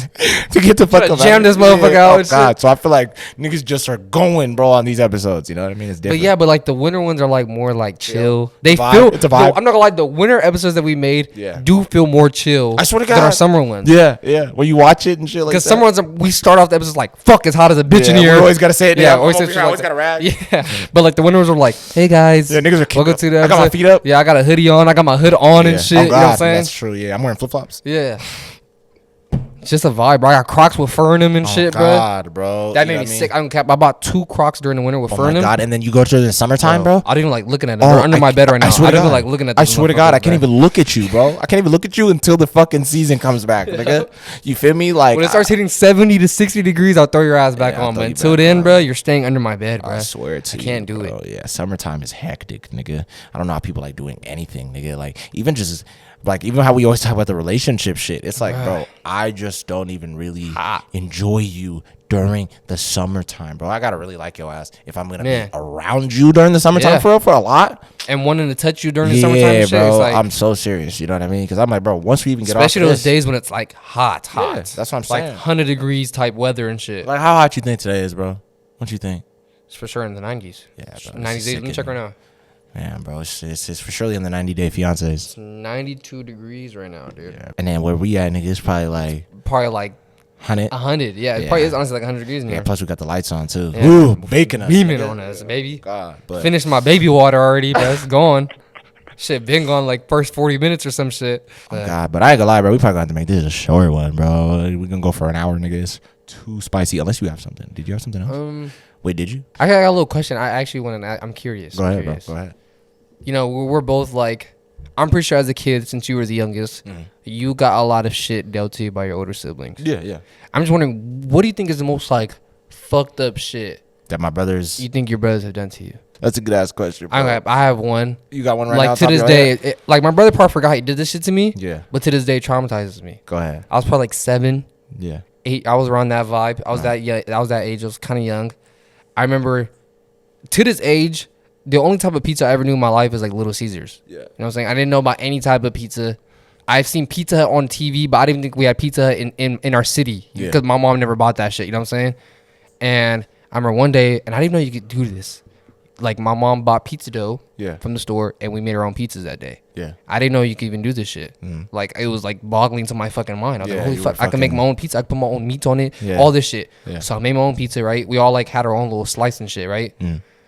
to get the fuck up. Jam this motherfucker out. Oh God. So I feel like niggas just are going, bro, on these episodes. You know what I mean? It's different. But like the winter ones are like more like chill. They it's a vibe. I'm not gonna lie. The winter episodes that we made do feel more chill. I swear to God. Than our summer ones. Yeah. When you watch it and shit like that. Because summer ones, we start off the episodes like, fuck, it's hot as a bitch in here. We always gotta say it. Yeah, always gotta rag. Yeah. But like the winter ones are like, hey guys. Yeah, niggas are welcome to the episode. I got my feet up. Yeah, I got a hoodie on. I got my hood on and shit. Oh, you know what I'm saying? That's true. Yeah, I'm wearing flip flops. Yeah. It's just a vibe, bro. I got Crocs with fur in them and shit, bro. That made me sick. I don't cap. I bought 2 Crocs during the winter with fur in them. God, and then you go through the summertime, bro. I didn't even like looking at them. They're under my bed right now. I don't even like looking at them. I swear to God, I can't even look at you, bro. I can't even look at you until the fucking season comes back, nigga. You feel me? Like when it starts hitting 70 to 60 degrees, I'll throw your ass back on. But until then, bro, you're staying under my bed, bro. I swear to you, I can't do it. Yeah, summertime is hectic, nigga. I don't know how people like doing anything, nigga. Like even how we always talk about the relationship shit. It's like, bro, I just don't even really enjoy you during the summertime, bro. I gotta really like your ass if I'm gonna be around you during the summertime for a lot. And wanting to touch you during the summertime and shit. Bro, like, I'm so serious. You know what I mean? Because I'm like, bro, once we even get off especially those days when it's like hot. Yeah, that's what I'm saying. Like 100 degrees type weather and shit. Like how hot you think today is, bro? What you think? It's for sure in the 90s. Yeah, bro. 90s. Let me check right now. Man, bro, it's for surely in the 90-day fiancés. It's 92 degrees right now, dude. Yeah. And then where we at, nigga, it's probably like 100. 100, yeah. It probably is honestly like 100 degrees in here. Yeah, plus we got the lights on too. Yeah. Ooh, baking us. Beaming on us, baby. God, but finished my baby water already, but it's gone. Shit, been gone like first 40 minutes or some shit. Oh God, but I ain't gonna lie, bro. We probably gonna have to make this a short one, bro. We gonna go for an hour, nigga. It's too spicy. Unless you have something. Did you have something else? Wait, did you? I got a little question. I actually want to. I'm curious. Go ahead, bro. Go ahead. You know, we're both like, I'm pretty sure as a kid, since you were the youngest, you got a lot of shit dealt to you by your older siblings. Yeah. I'm just wondering, what do you think is the most like fucked up shit that my brothers? You think your brothers have done to you? That's a good ass question, bro. I have one. You got one right now? Like to this day, like my brother probably forgot he did this shit to me. Yeah. But to this day, it traumatizes me. Go ahead. I was probably like 7. Yeah. 8. I was around that vibe. I was that age. I was kind of young. I remember, to this age, the only type of pizza I ever knew in my life is like Little Caesars. Yeah. You know what I'm saying? I didn't know about any type of pizza. I've seen Pizza Hut on TV, but I didn't think we had Pizza Hut in our city because my mom never bought that shit. You know what I'm saying? And I remember one day, and I didn't know you could do this. Like my mom bought pizza dough from the store, and we made our own pizzas that day. Yeah. I didn't know you could even do this shit. Like it was like boggling to my fucking mind. I was like, holy fuck, I can make my own pizza. I can put my own meat on it. Yeah. All this shit. Yeah. So I made my own pizza, right? We all like had our own little slice and shit, right?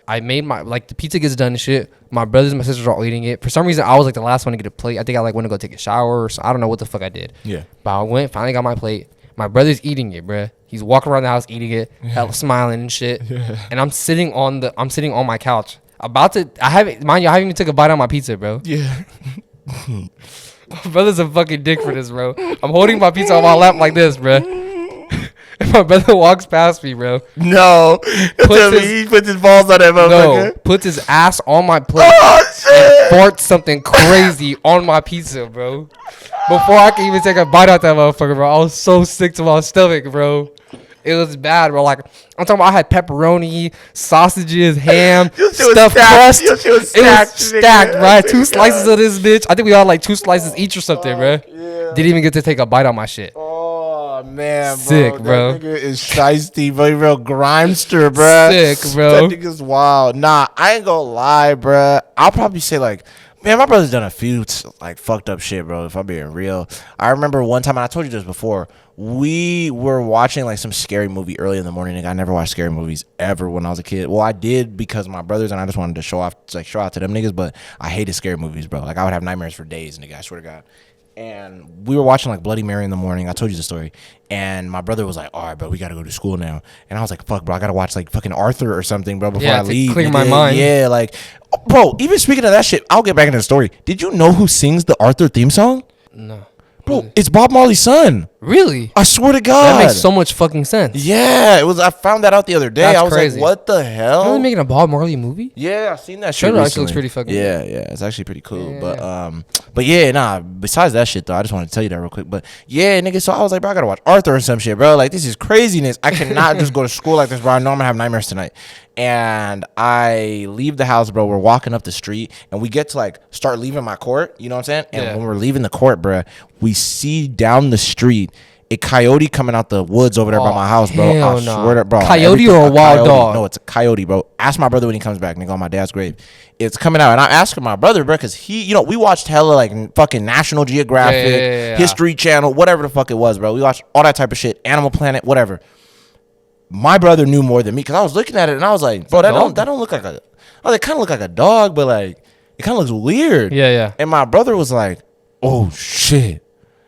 I made the pizza gets done and shit. My brothers and my sisters are all eating it. For some reason, I was like the last one to get a plate. I think I like went to go take a shower or so. I don't know what the fuck I did. Yeah. But I finally got my plate. My brother's eating it, bruh. He's walking around the house eating it, smiling and shit. Yeah. And I'm sitting on my couch, I haven't even took a bite on my pizza, bro. Yeah. My brother's a fucking dick for this, bro. I'm holding my pizza on my lap like this, bro. And my brother walks past me, bro. No. He puts his balls on that motherfucker. No. Puts his ass on my plate. Oh, shit. And farts something crazy on my pizza, bro. Before I can even take a bite out that motherfucker, bro. I was so sick to my stomach, bro. It was bad, bro. Like, I'm talking about I had pepperoni, sausages, ham, stuffed crust. It was stacked, bro. I had 2 slices of this bitch. I think we all like 2 slices each or something, bro. Yeah. Didn't even get to take a bite on my shit. Oh, man, bro. Sick, bro. That nigga is shiesty, bro. Real grimester, bro. Sick, bro. That nigga's wild. Nah, I ain't gonna lie, bro. I'll probably say, like, man, my brother's done a few, like, fucked up shit, bro, if I'm being real. I remember one time, and I told you this before, we were watching, like, some scary movie early in the morning. I never watched scary movies ever when I was a kid. Well, I did because of my brothers, and I just wanted to show out to them niggas, but I hated scary movies, bro. Like, I would have nightmares for days, nigga, I swear to God. And we were watching, like, Bloody Mary in the morning. I told you the story. And my brother was like, all right, bro, we got to go to school now. And I was like, fuck, bro, I got to watch, like, fucking Arthur or something, bro, before I leave. Clear my mind. Yeah, like, bro, even speaking of that shit, I'll get back into the story. Did you know who sings the Arthur theme song? No. Bro, it's Bob Marley's son. Really? I swear to God. That makes so much fucking sense. Yeah, it was. I found that out the other day. I was crazy. Like, what the hell? Are they making a Bob Marley movie? Yeah, I've seen that shit recently. Actually looks pretty fucking yeah, it's actually pretty cool. Yeah. But yeah, nah, besides that shit, though, I just wanted to tell you that real quick. But yeah, nigga, so I was like, bro, I gotta watch Arthur or some shit, bro. Like, this is craziness. I cannot just go to school like this, bro. I know I'm gonna have nightmares tonight. And I leave the house, bro. We're walking up the street, and we get to, like, start leaving my court. You know what I'm saying? And when we're leaving the court, bro, we see down the street a coyote coming out the woods over there by my house, bro. I swear to, bro. Coyote or a wild dog? No, it's a coyote, bro. Ask my brother when he comes back, nigga, on my dad's grave. It's coming out. And I asked my brother, bro, because he, you know, we watched hella, like, fucking National Geographic, History Channel, whatever the fuck it was, bro. We watched all that type of shit, Animal Planet, whatever. My brother knew more than me because I was looking at it and I was like, bro, that don't look like a, oh, they kind of look like a dog, but, like, it kind of looks weird. Yeah. And my brother was like, oh, shit.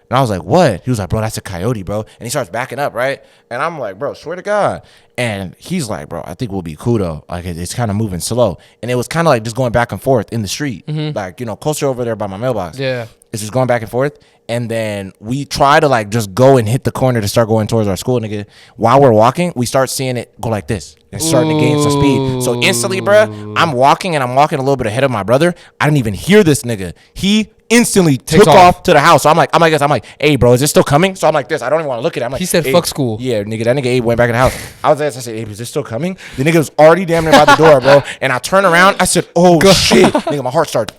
And I was like, what? He was like, bro, that's a coyote, bro. And he starts backing up, right? And I'm like, bro, swear to God. And he's like, bro, I think we'll be cool, though. Like, it's kind of moving slow. And it was kind of like just going back and forth in the street. Mm-hmm. Like, you know, closer over there by my mailbox. Yeah. It's just going back and forth. And then we try to, like, just go and hit the corner to start going towards our school, nigga. While we're walking, we start seeing it go like this. It's starting to gain some speed. So instantly, bro, I'm walking a little bit ahead of my brother. I didn't even hear this nigga. He instantly took off to the house. So I'm like, hey, bro, is this still coming? So I'm like this. I don't even want to look at it. I'm like, he said, fuck school. Yeah, nigga, that nigga Abe went back in the house. I was there. I said, Abe, is this still coming? The nigga was already damn near by the door, bro. And I turn around. I said, oh, shit. Nigga, my heart started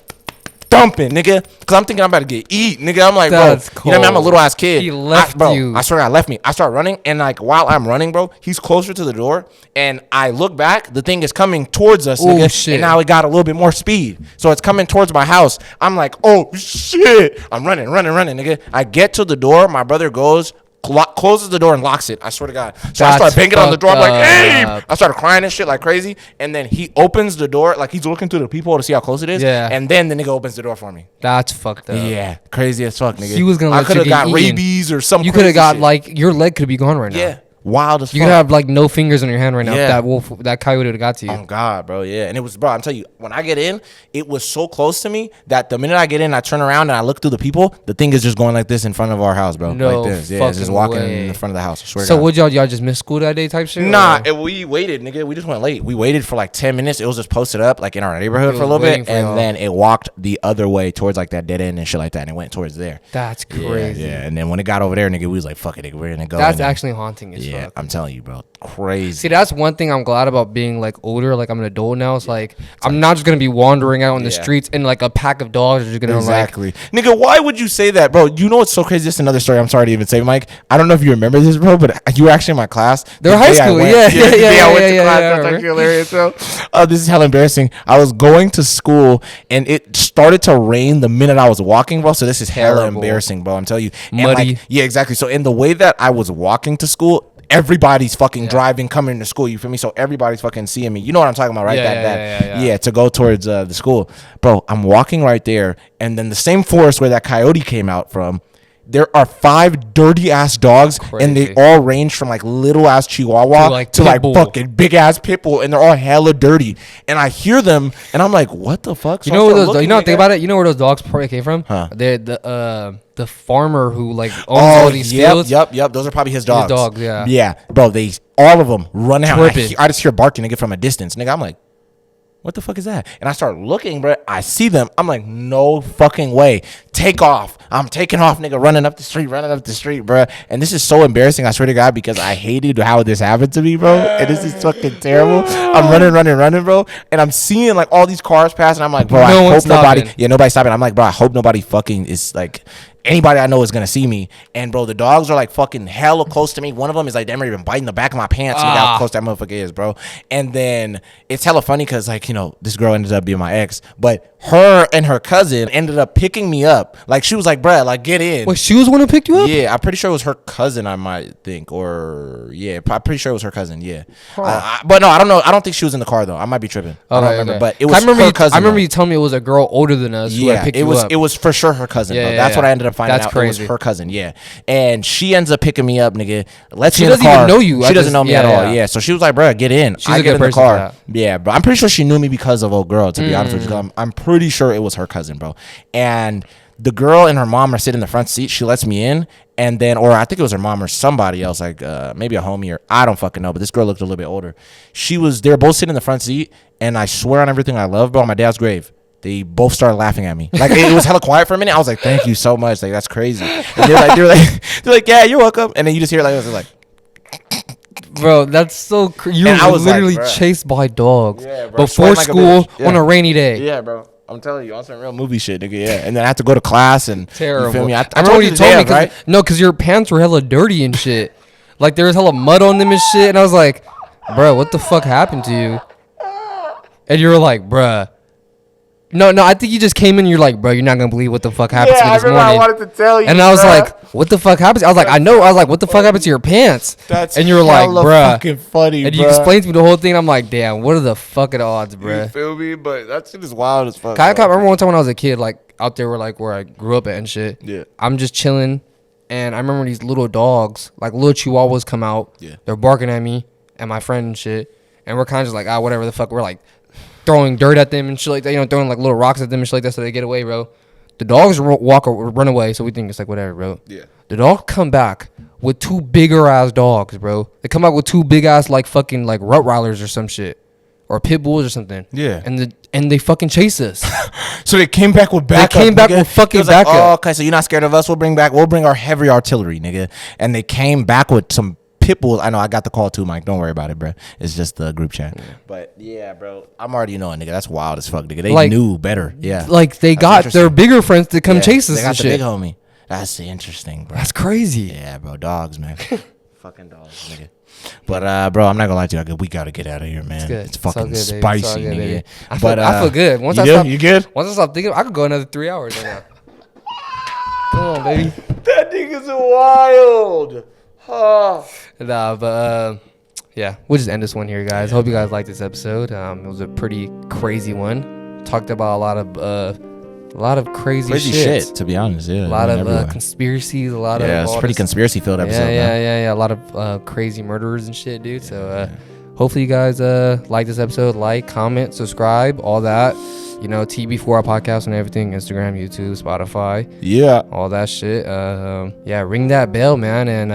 thumping, nigga, because I'm thinking I'm about to get eat, nigga. I'm like, that's bro, cold. You know what I mean? I'm a little ass kid. He left you. I swear to God, left me. I start running, and like while I'm running, bro, he's closer to the door, and I look back. The thing is coming towards us, nigga, shit. And now it got a little bit more speed, so it's coming towards my house. I'm like, oh shit! I'm running, nigga. I get to the door. My brother goes. Closes the door and locks it. I swear to God. So I start banging on the door. I'm like, hey! I started crying and shit like crazy. And then he opens the door. Like, he's looking through the peephole to see how close it is. Yeah. And then the nigga opens the door for me. That's fucked up. Yeah. Crazy as fuck, nigga. He was going to let you get eaten. I could have got rabies or something. You could have got, like, your leg could be gone right now. Yeah. Wild as fuck. You could have like no fingers on your hand right now. Yeah. If that coyote would have got to you. Oh God, bro, yeah. And it was, bro, I'm telling you, when I get in, it was so close to me that the minute I get in, I turn around and I look through the people. The thing is just going like this in front of our house, bro. No, like this. Yeah, it's just walking in the front of the house. I swear so to God. Would y'all just miss school that day type shit? Nah, we waited, nigga. We just went late. We waited for like 10 minutes. It was just posted up like in our neighborhood for a little bit, and then it walked the other way towards like that dead end and shit like that, and it went towards there. That's crazy. Yeah. And then when it got over there, nigga, we was like, fuck it, nigga, we're gonna go. That's actually haunting as fuck. I'm telling you, bro. Crazy. See, that's one thing I'm glad about being like older. Like I'm an adult now. It's like I'm not just gonna be wandering out in the streets and like a pack of dogs are just gonna nigga, why would you say that, bro? You know what's so crazy? This is another story. I'm sorry to even say, Mike. I don't know if you remember this, bro, but you were actually in my class. They're high school. Yeah. I went to class. That's actually hilarious, bro. This is hella embarrassing. I was going to school and it started to rain the minute I was walking, bro. So this is hella embarrassing, bro. I'm telling you. And muddy. Yeah, exactly. So in the way that I was walking to school, everybody's fucking driving, coming to school. You feel me? So everybody's fucking seeing me. You know what I'm talking about, right? Yeah, to go towards the school. Bro, I'm walking right there. And then the same forest where that coyote came out from, there are 5 dirty ass dogs, and they all range from like little ass Chihuahua to like fucking big ass pit bull, and they're all hella dirty. And I hear them, and I'm like, what the fuck? So you know where those? You know, think about it. You know where those dogs probably came from? They're the farmer who like owns all these fields. Yep. Those are probably his dogs. Yeah, bro. All of them run out. I just hear barking, nigga, from a distance, nigga. I'm like, what the fuck is that? And I start looking, bro. I see them. I'm like, no fucking way. Take off. I'm taking off, nigga, running up the street, bro. And this is so embarrassing, I swear to God, because I hated how this happened to me, bro. And this is fucking terrible. I'm running, bro. And I'm seeing like all these cars pass, and I'm like, bro, I hope nobody. Yeah, nobody's stopping. I'm like, bro, I hope nobody fucking is like. Anybody I know is gonna see me. And bro, the dogs are like fucking hella close to me. One of them is like damn near even biting the back of my pants. Look how close that motherfucker is, bro. And then it's hella funny because like, you know, this girl ended up being my ex, but her and her cousin ended up picking me up. Like she was like, bruh, like get in. Wait, she was the one who picked you up? Yeah, I'm pretty sure it was her cousin, I might think. Or yeah, I'm pretty sure it was her cousin, yeah. But no, I don't know. I don't think she was in the car though. I might be tripping. I don't remember. But it was her cousin. I remember you telling me it was a girl older than us who had picked you up. It was for sure her cousin. Yeah, that's what I ended up finding out. Crazy. It was her cousin, yeah. And she ends up picking me up, nigga. She doesn't even know you. She doesn't know me at all. Yeah. So she was like, bro, get in. I get in the car. Yeah, bro. I'm pretty sure she knew me because of old girl, to be honest with you. I'm pretty sure it was her cousin, bro. And the girl and her mom are sitting in the front seat. She lets me in. And then, or I think it was her mom or somebody else, like maybe a homie or I don't fucking know. But this girl looked a little bit older. They were both sitting in the front seat. And I swear on everything I love, bro, on my dad's grave, they both started laughing at me. Like it was hella quiet for a minute. I was like, "Thank you so much." Like that's crazy. And they're like, "Yeah, you're welcome." And then you just hear like, bro, that's so crazy. You were literally like, chased by dogs before school on a rainy day. Yeah, bro. I'm telling you, on some real movie shit, nigga. Yeah, and then I had to go to class and terrible. You feel me? I remember when you told me, right? No, because your pants were hella dirty and shit. Like there was hella mud on them and shit. And I was like, bro, what the fuck happened to you? And you were like, bruh. No, I think you just came in and you're like, bro, you're not going to believe what the fuck happened to me this morning. I wanted to tell you. And I was like, what the fuck happened? I was like, I know. I was like, what the fuck happened to your pants? And you were like, bruh. Fucking funny, and you explained to me the whole thing. I'm like, damn, what are the fucking odds, bruh? You feel me? But that shit is wild as fuck. I remember one time when I was a kid, like out there where I grew up at and shit. Yeah. I'm just chilling. And I remember these little dogs, like little chihuahuas come out. Yeah. They're barking at me and my friend and shit. And we're kind of just like, whatever the fuck. We're like, throwing dirt at them and shit like that, you know, throwing like little rocks at them and shit like that so they get away, bro. The dogs run away, so we think it's like whatever, bro. Yeah. The dog come back with 2 bigger ass dogs, bro. They come out with 2 big ass like fucking like Rottweilers or some shit, or pit bulls or something. Yeah. And they fucking chase us. So they came back with backup. They came back with fucking backup. Oh, okay, so you're not scared of us? We'll bring our heavy artillery, nigga. And they came back with some pit bulls. I know I got the call too, Mike. Don't worry about it, bro. It's just the group chat. Yeah. But yeah, bro, I'm already knowing, nigga. That's wild as fuck, nigga. They knew better. Yeah. Like they got their bigger friends to come chase us. They got the big homie. That's interesting, bro. That's crazy. Yeah, bro. Dogs, man. Fucking dogs, nigga. But bro, I'm not gonna lie to you. We gotta get out of here, man. It's fucking spicy, nigga. I feel good. You good? Once I stop thinking, I could go another 3 hours right now. Come on, baby. That nigga's wild. Nah, but yeah, we'll just end this one here, guys. Hope you guys liked this episode. It was a pretty crazy one. Talked about a lot of crazy shit, to be honest. Yeah, a lot of conspiracies. It's a pretty conspiracy filled episode. Yeah. A lot of crazy murderers and shit, dude. So hopefully you guys like this episode. Like, comment, subscribe, all that. You know, TB4 our podcast and everything, Instagram, YouTube, Spotify. Yeah. All that shit. Ring that bell, man. And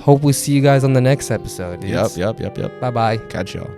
hope we see you guys on the next episode, dude. Yep. Bye-bye. Catch y'all.